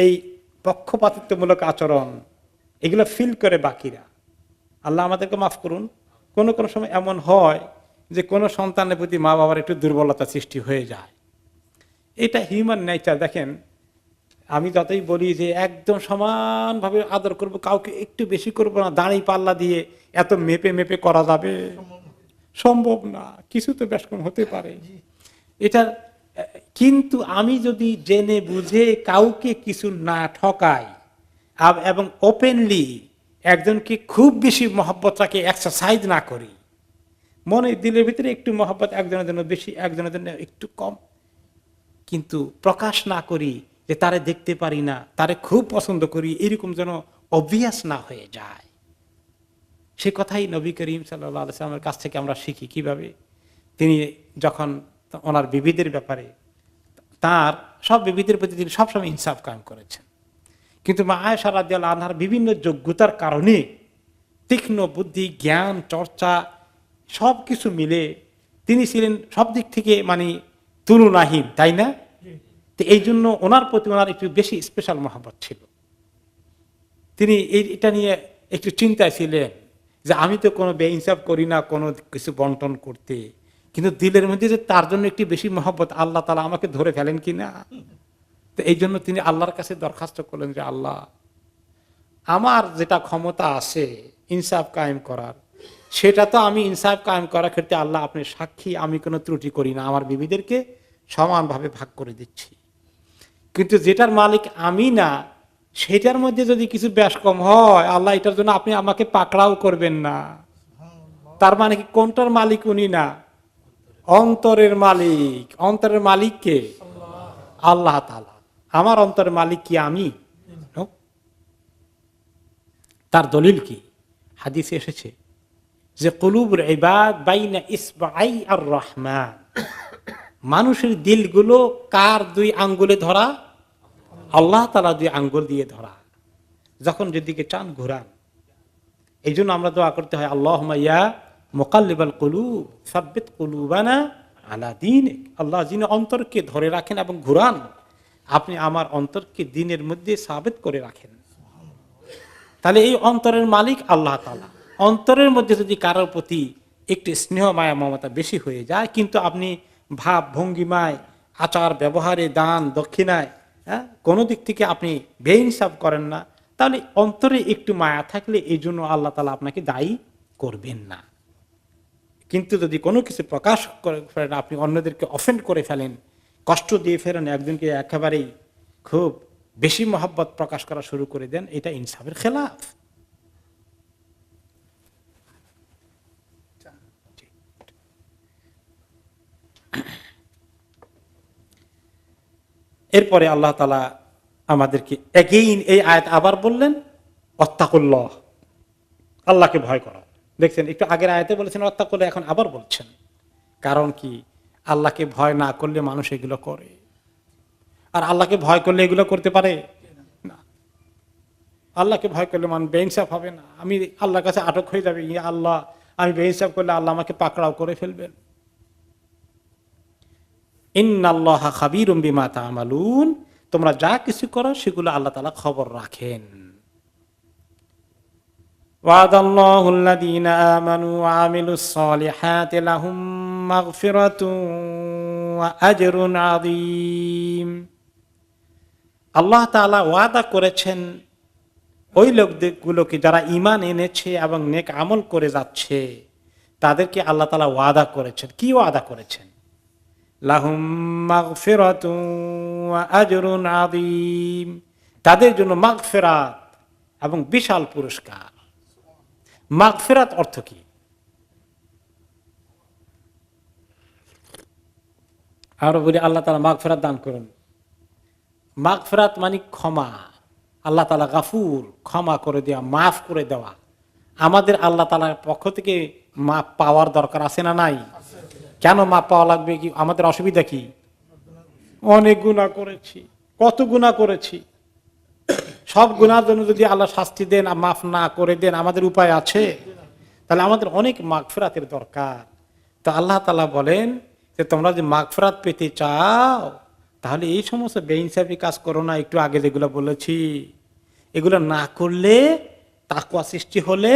এই পক্ষপাতিত্বমূলক আচরণ এগুলো ফিল করে বাকিরা। আল্লাহ আমাদেরকে মাফ করুন। কোনো কোনো সময় এমন হয় যে কোনো সন্তানের প্রতি মা বাবার একটু দুর্বলতা সৃষ্টি হয়ে যায়। এটা হিউম্যান নেচার। দেখেন, আমি যতই বলি যে একদম সমানভাবে আদর করব, কাউকে একটু বেশি করব না, দাঁড়ি পাল্লা দিয়ে এত মেপে মেপে করা যাবে সম্ভব না, কিছু তো বেশ কম হতে পারে এটা। কিন্তু আমি যদি জেনে বুঝে কাউকে কিছু না ঠকাই এবং ওপেনলি একজনকে খুব বেশি মহব্বত রাখে এক্সারসাইজ না করি, মনে দিলের ভিতরে একটু মহব্বত একজনের জন্য বেশি একজনের জন্য একটু কম, কিন্তু প্রকাশ না করি যে তারে দেখতে পারি না, তারে খুব পছন্দ করি, এরকম যেন অবভিয়াস না হয়ে যায়। সে কথাই নবী করিম সাল্লাল্লাহু আলাইহি ওয়াসাল্লামের কাছ থেকে আমরা শিখি কিভাবে তিনি যখন ওনার বিবিদের ব্যাপারে তার সব বিবিদের প্রতি তিনি সবসময় ইনসাফ কায়েম করেছেন, কিন্তু মা আয়েশা রাদিয়াল্লাহু আনহার বিভিন্ন যোগ্যতার কারণে তীক্ষ্ণ বুদ্ধি, জ্ঞান, চর্চা সবকিছু মিলে তিনি ছিলেন সব দিক থেকে মানে তুলনাহীন, তাই না? তো এই জন্য ওনার প্রতি ওনার একটু বেশি স্পেশাল মহব্বত ছিল। তিনি এটা নিয়ে একটু চিন্তায় ছিলেন যে আমি তো কোনো বেইনসাফ করি না কোনো কিছু বন্টন করতে, কিন্তু দিলের মধ্যে যে তার জন্য একটু বেশি মহব্বত, আল্লাহ তাআলা আমাকে ধরে ফেলেন কিনা। তো এই জন্য তিনি আল্লাহর কাছে দরখাস্ত করলেন যে আল্লাহ, আমার যেটা ক্ষমতা আছে ইনসাফ কায়েম করার, সেটা তো আমি ইনসাফ কায়েম করার ক্ষেত্রে আল্লাহ আপনি সাক্ষী, আমি কোনো ত্রুটি করি না, আমার বিবিদেরকে সমানভাবে ভাগ করে দিচ্ছি। কিন্তু যেটার মালিক আমি না, সেটার মধ্যে যদি কিছু বেশ কম হয় আল্লাহ এটার জন্য আপনি আমাকে পাকড়াও করবেন না। তার মানে কি কোনটার মালিক উনি না, অন্তরের মালিক। অন্তরের মালিক কে? আল্লাহ তাআলা। আমার অন্তরের মালিক কি আমি? তার দলিল কি? হাদিসে এসেছে যে কুলুবুল ইবাদ বাইনা ইসবাই আর রহমান, মানুষের দিলগুলো কার দুই আঙ্গুলে ধরা? আল্লাহ তাআলা দুই আঙ্গুল দিয়ে ধরা। যখন যেদিকে চান ঘুরান। এই জন্য আমরা দোয়া করতে হয় আল্লাহুম্মা ইয়া মুকাল্লিবাল কুলুব সাব্বিত কুলুবানা আলা দীনিক। আল্লাহ যিনি অন্তরকে ধরে রাখেন এবং ঘুরান, আপনি আমার অন্তরকে দ্বীনের মধ্যে সাবিত করে রাখেন। তাহলে এই অন্তরের মালিক আল্লাহ তাআলা। অন্তরের মধ্যে যদি কারোর প্রতি একটু স্নেহ মায়া মমতা বেশি হয়ে যায়, কিন্তু আপনি ভাব ভঙ্গিমায়, আচার ব্যবহারে, দান দক্ষিণায়, কোনো দিক থেকে আপনি বেইনসাফ করেন না, তাহলে অন্তরে একটু মায়া থাকলে এই জন্য আল্লাহ তাআলা আপনাকে দায়ী করবেন না। কিন্তু যদি কোনো কিছু প্রকাশ করে ফেলেন, আপনি অন্যদেরকে অফেন্ড করে ফেলেন, কষ্ট দিয়ে ফেলেন, একজনকে একেবারেই খুব বেশি মহব্বত প্রকাশ করা শুরু করে দেন, এটা ইনসাফের খেলাফ। এরপরে আল্লাহ তাআলা আমাদেরকে এগেইন এই আয়াত আবার বললেন ওয়াত্তাকুল্লাহ, আল্লাহকে ভয় করা। দেখছেন, একটু আগের আয়াতে বলেছেন ওয়াত্তাকুল্লাহ, এখন আবার বলছেন। কারণ কি? আল্লাহকে ভয় না করলে মানুষ এগুলো করে, আর আল্লাহকে ভয় করলে এগুলো করতে পারে না। আল্লাহকে ভয় করলে মানুষ বেইনসাফ হবে না, আমি আল্লাহর কাছে আটক হয়ে যাবে, ইয়া আল্লাহ আমি বেইনসাফ করলে আল্লাহ আমাকে পাকড়াও করে ফেলবেন। ইন্নাল্লাহা খাবীরুম বিমা তা'মালুন, তোমরা যা কিছু করো সেগুলো আল্লাহ তাআলা খবর রাখেন। ওয়াদাল্লাহুল লাযীনা আমানু ওয়া আমিলুস সালিহাতি লাহুম মাগফিরাতুন ওয়া আজরুন আযীম। আল্লাহ তাআলা ওয়াদা করেছেন ওই লোকগুলোকে যারা ঈমান এনেছে এবং নেক আমল করে যাচ্ছে, তাদেরকে আল্লাহ তাআলা ওয়াদা করেছেন। কি ওয়াদা করেছেন? লাহুম মাগফিরাতুন ওয়া আজরুন আযীম, তাদের জন্য মাগফিরাত এবং বিশাল পুরস্কার। মাগফিরাত অর্থ কি? আর বলি আল্লাহ তাআলা মাগফিরাত দান করুন। মাগফিরাত মানে ক্ষমা। আল্লাহ তাআলা গাফুর, ক্ষমা করে দেওয়া, মাফ করে দেওয়া। আমাদের আল্লাহ তাআলার পক্ষ থেকে মাপ পাওয়ার দরকার আছে না নাই? কেন মাপ পাওয়া লাগবে? কি আমাদের অসুবিধা কি? অনেক গুনাহ করেছি, কত গুনাহ করেছি। সব গুনার জন্য যদি আল্লাহ শাস্তি দেন, মাফ না করে দেন, আমাদের উপায় আছে? তাহলে আমাদের অনেক মাগফিরাতের দরকার। তো আল্লাহ তাআলা বলেন যে তোমরা যে মাগফিরাত পেতে চাও, তাহলে এই সমস্ত বেইনসাফি কাজ করো না। একটু আগে যেগুলো বলেছি, এগুলো না করলে, তাকওয়া সৃষ্টি হলে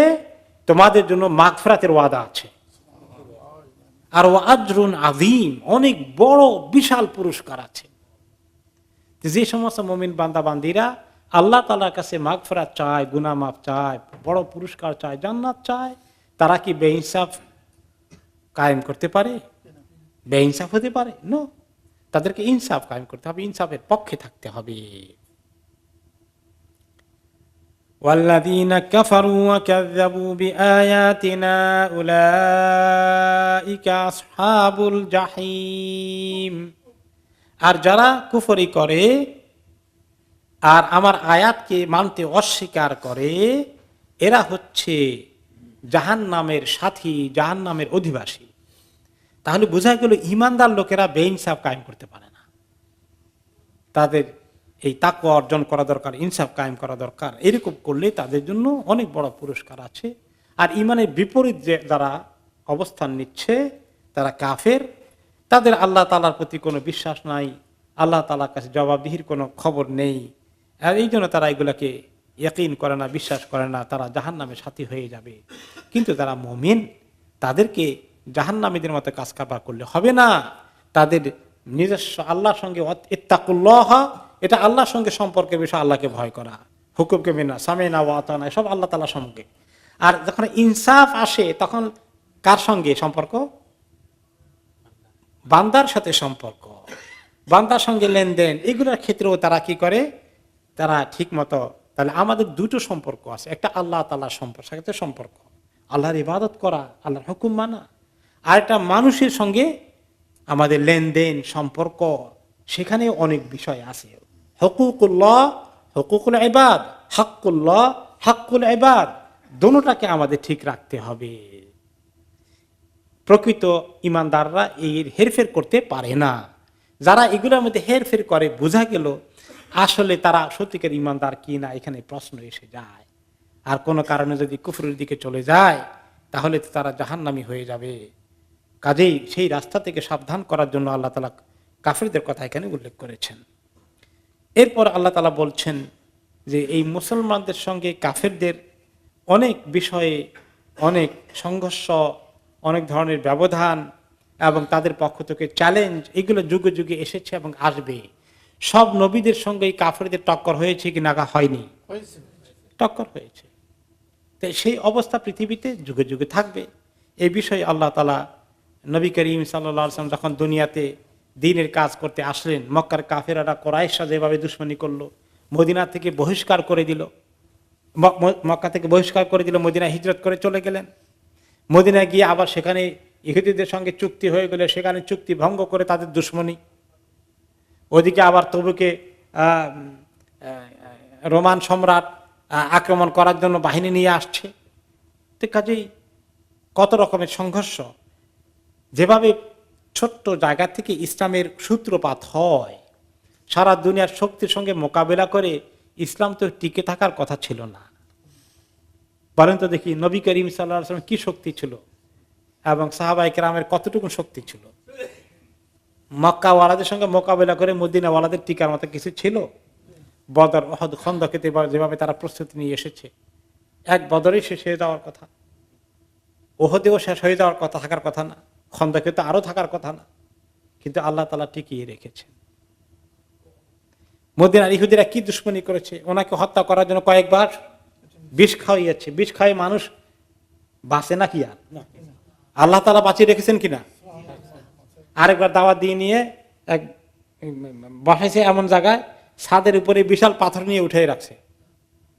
তোমাদের জন্য মাগফিরাতের ওয়াদা আছে। আর আজরুন আযীম, অনেক বড় বিশাল পুরস্কার আছে। যে সমস্ত মুমিন বান্দা বান্দিরা আল্লাহ তাআলার কাছে মাগফিরাত চায়, গুনাহ মাফ চায়, বড় পুরস্কার চায়, জান্নাত চায়, তারা কি বেইনসাফ কায়েম করতে পারে? বেইনসাফ হতে পারে? নো, তাদেরকে ইনসাফ কায়েম করতে হবে, ইনসাফের পক্ষে থাকতে হবে। ওয়াল্লাযীনা কাফারু ওয়া কাযযাবু বিআয়াতিনা উলাইকা আসহাবুল জাহিম। আর যারা কুফরি করে আর আমার আয়াতকে মানতে অস্বীকার করে, এরা হচ্ছে জাহান্নামের সাথী, জাহান্নামের অধিবাসী। তাহলে বোঝা গেল ঈমানদার লোকেরা বেইনসাফ কায়েম করতে পারে না। তাদের এই তাকওয়া অর্জন করা দরকার, ইনসাফ কায়েম করা দরকার। এরকম করলে তাদের জন্য অনেক বড় পুরস্কার আছে। আর ঈমানের বিপরীত যে যারা অবস্থান নিচ্ছে তারা কাফের, তাদের আল্লাহ তাআলার প্রতি কোনো বিশ্বাস নাই, আল্লাহ তাআলার কাছে জবাবদিহির কোনো খবর নেই। আর এই জন্য তারা এগুলাকে ইয়াকিন করে না, বিশ্বাস করে না, তারা জাহান্নামের সাথী হয়ে যাবে। কিন্তু তারা মুমিন, তাদেরকে জাহান্নামীদের মতো কাজ কারবার করলে হবে না। তাদের নিজস্ব আল্লাহর সঙ্গে ইত্তাকুল্লাহ, এটা আল্লাহর সঙ্গে সম্পর্কের বিষয়, আল্লাহকে ভয় করা, হুকুমকে মেনা, সামিনা ওয়া আতানা, সব আল্লাহ তাআলার সঙ্গে। আর যখন ইনসাফ আসে তখন কার সঙ্গে সম্পর্ক? বান্দার সাথে সম্পর্ক, বান্দার সঙ্গে লেনদেন, এগুলোর ক্ষেত্রেও তারা কি করে? তারা ঠিক মতো। তাহলে আমাদের দুটো সম্পর্ক আছে, একটা আল্লাহ তাআলার সাথে সম্পর্ক, আল্লাহর ইবাদত করা, আল্লাহর হুকুম মানা, আর একটা মানুষের সঙ্গে আমাদের লেনদেন সম্পর্ক। সেখানে অনেক বিষয় আছে, হুকুকুল্লাহ, হুকুকুল ইবাদ, হাক্কুল্লাহ, হাক্কুল ইবাদ, দুটোটাকে আমাদের ঠিক রাখতে হবে। প্রকৃত ইমানদাররা এর হেরফের করতে পারে না। যারা এগুলোর মধ্যে হেরফের করে, বোঝা গেল আসলে তারা সত্যিকার ইমানদার কি না, এখানে প্রশ্ন এসে যায়। আর কোনো কারণে যদি কুফরের দিকে চলে যায় তাহলে তো তারা জাহান্নামী হয়ে যাবে। কাজেই সেই রাস্তা থেকে সাবধান করার জন্য আল্লাহ তাআলা কাফেরদের কথা এখানে উল্লেখ করেছেন। এরপর আল্লাহ তাআলা বলছেন যে এই মুসলমানদের সঙ্গে কাফেরদের অনেক বিষয়ে অনেক সংঘর্ষ, অনেক ধরনের ব্যবধান এবং তাদের পক্ষ থেকে চ্যালেঞ্জ, এগুলো যুগে যুগে এসেছে এবং আসবে। সব নবীদের সঙ্গে এই কাফেরদের টক্কর হয়েছে কি না? হয়নি, টক্কর হয়েছে। তো সেই অবস্থা পৃথিবীতে যুগে যুগে থাকবে। এই বিষয়ে আল্লাহ তাআলা নবী করিম সাল্লাল্লাহু আলাইহি ওয়াসাল্লাম যখন দুনিয়াতে দ্বীনের কাজ করতে আসলেন, মক্কার কাফেররা কুরাইশরা যেভাবে দুশমনী করলো, মদিনা থেকে বহিষ্কার করে দিল, মক্কা থেকে বহিষ্কার করে দিল, মদিনা হিজরত করে চলে গেলেন। মদিনায় গিয়ে আবার সেখানে ইহুদিদের সঙ্গে চুক্তি হয়ে গেলে সেখানে চুক্তি ভঙ্গ করে তাদের দুশমনী। ওদিকে আবার তবুকে রোমান সম্রাট আক্রমণ করার জন্য বাহিনী নিয়ে আসছে। তো কাজেই কত রকমের সংঘর্ষ। যেভাবে ছোট্ট জায়গা থেকে ইসলামের সূত্রপাত হয়, সারা দুনিয়ার শক্তির সঙ্গে মোকাবেলা করে ইসলাম তো টিকে থাকার কথা ছিল না। বলেন তো দেখি, নবী করিম সাল্লাল্লাহু আলাইহি ওয়াসাল্লাম কি শক্তি ছিল এবং সাহাবায়ে কেরামের কতটুকু শক্তি ছিল? মক্কাওয়ালাদের সঙ্গে মোকাবেলা করে মদিনাওয়ালাদের টিকার মতো কিছু ছিল? বদর, উহুদ, খন্দকে যেভাবে তারা প্রস্তুতি নিয়ে এসেছে, এক বদরেই শেষ হয়ে যাওয়ার কথা, উহুদেও শেষ হয়ে যাওয়ার কথা, থাকার কথা না, খন্দকে তো আরো থাকার কথা না, কিন্তু আল্লাহ তাআলা টিকিয়ে রেখেছেন। মদিনার ইহুদিরা কি দুশমনী করেছে, ওনাকে হত্যা করার জন্য কয়েকবার বিষ খাওয়াইয়াছে। বিষ খাওয়াই মানুষ বাঁচে না কি? আর আল্লাহ তাআলা বাঁচিয়ে রেখেছেন কিনা? আরেকবার দাওয়াত দিয়ে নিয়ে এক বসাইছে এমন জায়গায়, ছাদের উপরে বিশাল পাথর নিয়ে উঠে রাখছে।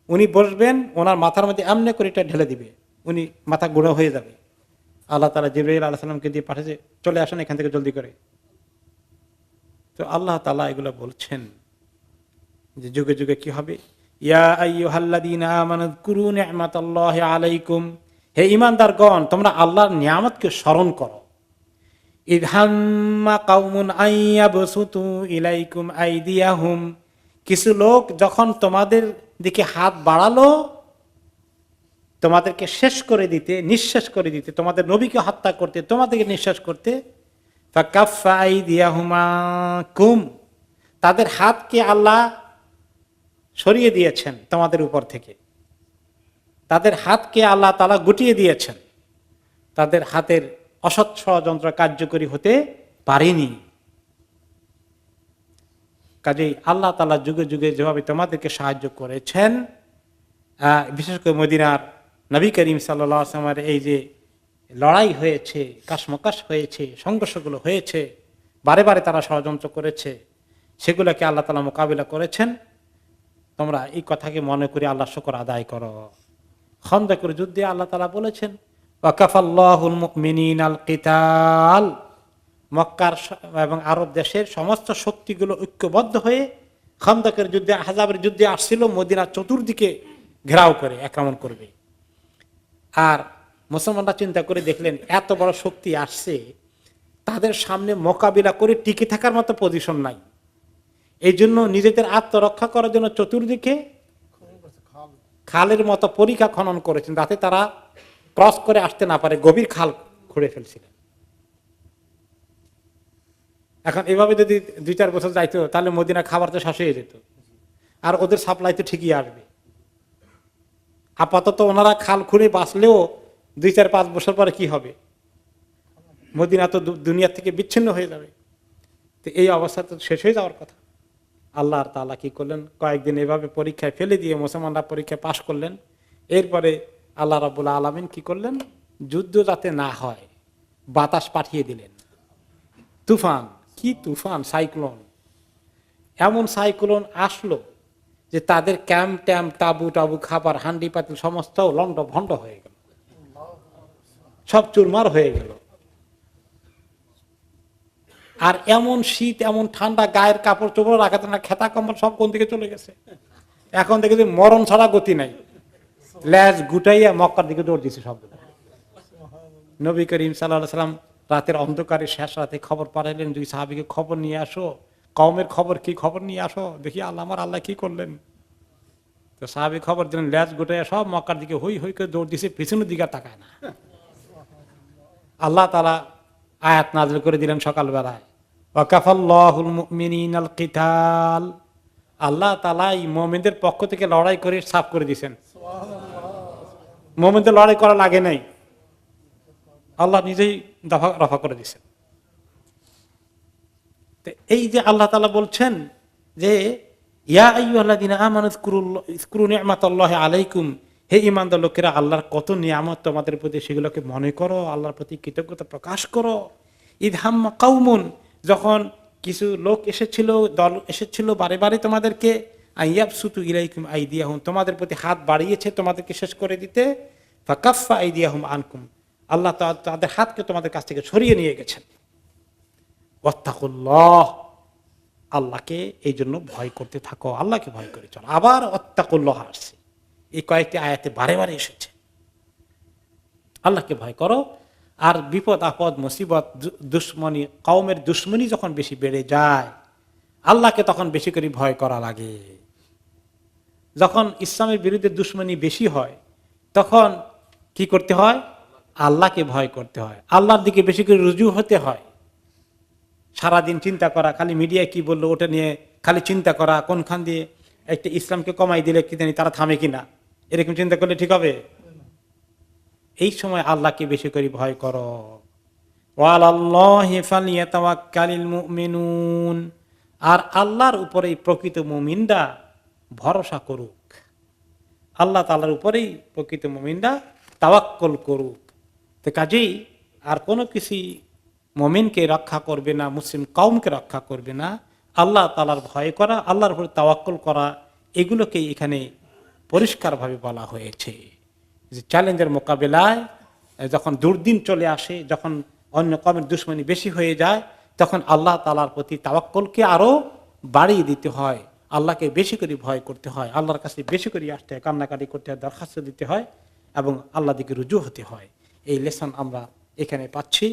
উনি বসবেন, ওনার মাথার মধ্যে এমনি করে এটা ঢেলে দিবে, উনি মাথা গুঁড়ো হয়ে যাবে। আল্লাহ তাআলা জিবরাইল আলাইহিস সালামকে দিয়ে পাঠিয়েছে, চলে আসেন এখান থেকে জলদি করে। তো আল্লাহ তাআলা এগুলো বলছেন যে যুগে যুগে কি হবে। ইয়া আইয়ুহাল্লাযীনা আমানু যকুরু নি'মাতাল্লাহি আলাইকুম, হে ঈমানদারগণ, তোমরা আল্লাহর নিয়ামতকে স্মরণ করো। ইয হাম্মা কওমুন আইয়াবসুতু ইলাইকুম আইদিয়াহুম, কিছু লোক যখন তোমাদের দিকে হাত বাড়ালো তোমাদেরকে শেষ করে দিতে, নিঃশেষ করে দিতে, তোমাদের নবীকে হত্যা করতে, তোমাদেরকে নিঃশেষ করতে, ফাকাফফা আইদিয়াহুমা কুম, তাদের হাতকে আল্লাহ সরিয়ে দিয়েছেন তোমাদের উপর থেকে, তাদের হাতকে আল্লাহ তাআলা গুটিয়ে দিয়েছেন, তাদের হাতের অসৎ ষড়যন্ত্র কার্যকরী হতে পারেনি। কাজেই আল্লাহ তাআলা যুগে যুগে যেভাবে তোমাদেরকে সাহায্য করেছেন, বিশেষ করে মদিনার নবী করিম সাল্লাল্লাহু আলাইহি ওয়াসাল্লামের এই যে লড়াই হয়েছে, কাশমকাশ হয়েছে, সংঘর্ষগুলো হয়েছে, বারে বারে তারা ষড়যন্ত্র করেছে, সেগুলোকে আল্লাহ তাআলা মোকাবিলা করেছেন। তোমরা এই কথাকে মনে করে আল্লাহ শুকর আদায় করো। খন্দকের যুদ্ধে আল্লাহ তাআলা বলেছেন ওয়াকাফাল্লাহুল মুমিনিনাল কিতাল, মক্কার এবং আরব দেশের সমস্ত শক্তিগুলো ঐক্যবদ্ধ হয়ে খন্দকের যুদ্ধে, আহজাবের যুদ্ধে আসছিল, মদিনার চতুর্দিকে ঘেরাও করে আক্রমণ করবে। আর মুসলমানরা চিন্তা করে দেখলেন এত বড় শক্তি আসছে, তাদের সামনে মোকাবিলা করে টিকে থাকার মতো পজিশন নাই। এই জন্য নিজেদের আত্মরক্ষা করার জন্য চতুর্দিকে খালের মতো পরিখা খনন করেছেন, যাতে তারা ক্রস করে আসতে না পারে, গভীর খাল খুঁড়ে ফেলছিলেন। এখন এভাবে যদি 2-4 বছর যাইতো, তাহলে মদিনা খাবার তো শেষ হয়ে যেত, আর ওদের সাপ্লাই তো ঠিকই আসবে। আপাতত ওনারা খাল খুঁড়ে বাঁচলেও 2-4-5 বছর পরে কি হবে? মদিনা তো দুনিয়া থেকে বিচ্ছিন্ন হয়ে যাবে। তো এই অবস্থা তো শেষ হয়ে যাওয়ার কথা। আল্লাহ তাআলা কি করলেন, কয়েকদিন এভাবে পরীক্ষায় ফেলে দিয়ে মুসলমানরা পরীক্ষায় পাশ করলেন। এরপরে আল্লাহ রাব্বুল আলামিন কি করলেন, যুদ্ধ যাতে না হয় বাতাস পাঠিয়ে দিলেন, তুফান, কি তুফান, সাইক্লোন। এমন সাইক্লোন আসলো যে তাদের ক্যাম্প ট্যাম্প, তাবু টাবু, খাবার, হান্ডি পাতিল সমস্ত লন্ড ভন্ড হয়ে গেল, সব চুরমার হয়ে গেল। আর এমন শীত, এমন ঠান্ডা, গায়ের কাপড় চোপড় রাখাতে না, খেতা কম্বল সব কোন দিকে চলে গেছে। এখন দেখে যে মরণ ছাড়া গতি নাই, ল্যাজ গুটাইয়া মক্কার দিকে দৌড় দিছে সব। নবী করিম সাল্লাল্লাহু আলাইহি সাল্লাম রাতের অন্ধকারে শেষ রাতে খবর পাঠাইলেন, 2 সাহাবীকে খবর নিয়ে আসো, কওমের খবর কি, খবর নিয়ে আসো, দেখি আমার আল্লাহ কি করলেন। তো সাহাবী খবর দিলেন, ল্যাজ গুটাইয়া সব মক্কার দিকে হই হই করে দৌড় দিছে, পিছনের দিকে তাকায় না। আল্লাহ তাআলা আয়াত নাযিল করে দিলেন সকালবেলায়, ওয়াকাফাল্লাহুল মুমিনিনাল কিতাল, আল্লাহ তাআলা মুমিনদের পক্ষ থেকে লড়াই করে সাফ করে দিয়েছেন। মুমিনদের লড়াই করা লাগে নাই, আল্লাহ নিজেই দফা রফা করে দিয়েছেন। এই যে আল্লাহ তাআলা বলছেন যে ইয়া আইয়ুহাল্লাযীনা আমানু ইযকুরু নি'মাতাল্লাহি আলাইকুম, হে ঈমানদার লোকেরা, আল্লাহর কত নিয়ামত তোমাদের প্রতি, সেগুলোকে মনে করো, আল্লাহর প্রতি কৃতজ্ঞতা প্রকাশ করো। ইয হাম্মা কাউমুন, যখন কিছু লোক এসেছিল, দল এসেছিল বারে বারে তোমাদেরকে, আইয়াবসুতু ইলাইকুম আইদিয়াহুম, তোমাদের প্রতি হাত বাড়িয়েছে তোমাদেরকে শেষ করে দিতে, ফাকাফফা আইদিয়াহুম আনকুম, আল্লাহ তাদের হাতকে তোমাদের কাছ থেকে সরিয়ে নিয়ে গেছেন। ওয়াত্তাকুল্লাহ, আল্লাহকে এই জন্য ভয় করতে থাকো, আল্লাহকে ভয় করে চলো। আবার ওয়াত্তাকুল্লাহ আসছে, এই কয়েকটি আয়াতে বারে বারে এসেছে। আল্লাহকে ভয় করো। আর বিপদ আপদ মুসিবত দুশ্মনী, কওমের দুশ্মনী যখন বেশি বেড়ে যায়, আল্লাহকে তখন বেশি করে ভয় করা লাগে। যখন ইসলামের বিরুদ্ধে দুশ্মনী বেশি হয়, তখন কি করতে হয়? আল্লাহকে ভয় করতে হয়, আল্লাহর দিকে বেশি করে রুজু হতে হয়। সারাদিন চিন্তা করা, খালি মিডিয়ায় কি বললো ওটা নিয়ে খালি চিন্তা করা, কোনখান দিয়ে একটা ইসলামকে কমাই দিলে কি জানি তারা থামে কিনা, এরকম চিন্তা করলে ঠিক হবে? এই সময় আল্লাহকে বেশি করে ভয় করো। ওয়ালাল্লাহি ফালইয়াতাওয়াক্কালিল মুমিনুন, আর আল্লাহর উপরেই প্রকৃত মুমিনরা ভরসা করুক, আল্লাহ তাআলার উপরেই প্রকৃত মুমিনরা তাওয়াক্কুল করুক। তো কাজেই আর কোনো কিছু মুমিনকে রক্ষা করবে না, মুসলিম কওমকে রক্ষা করবে না, আল্লাহ তাআলার ভয় করা, আল্লাহর উপর তাওয়াক্কুল করা, এগুলোকে এখানে পরিষ্কারভাবে বলা হয়েছে। যে চ্যালেঞ্জের মোকাবেলায় যখন দুর্দিন চলে আসে, যখন অন্য কওমের দুশমনী বেশি হয়ে যায়, তখন আল্লাহ তাআলার প্রতি তাওয়াক্কুলকে আরো বাড়িয়ে দিতে হয়, আল্লাহকে বেশি করে ভয় করতে হয়, আল্লাহর কাছে বেশি করে আসতে হয়, কান্নাকাটি করতে হয়, দরখাস্ত দিতে হয় এবং আল্লাহ দিকে রুজু হতে হয়। এই লেসন আমরা এখানে পাচ্ছি।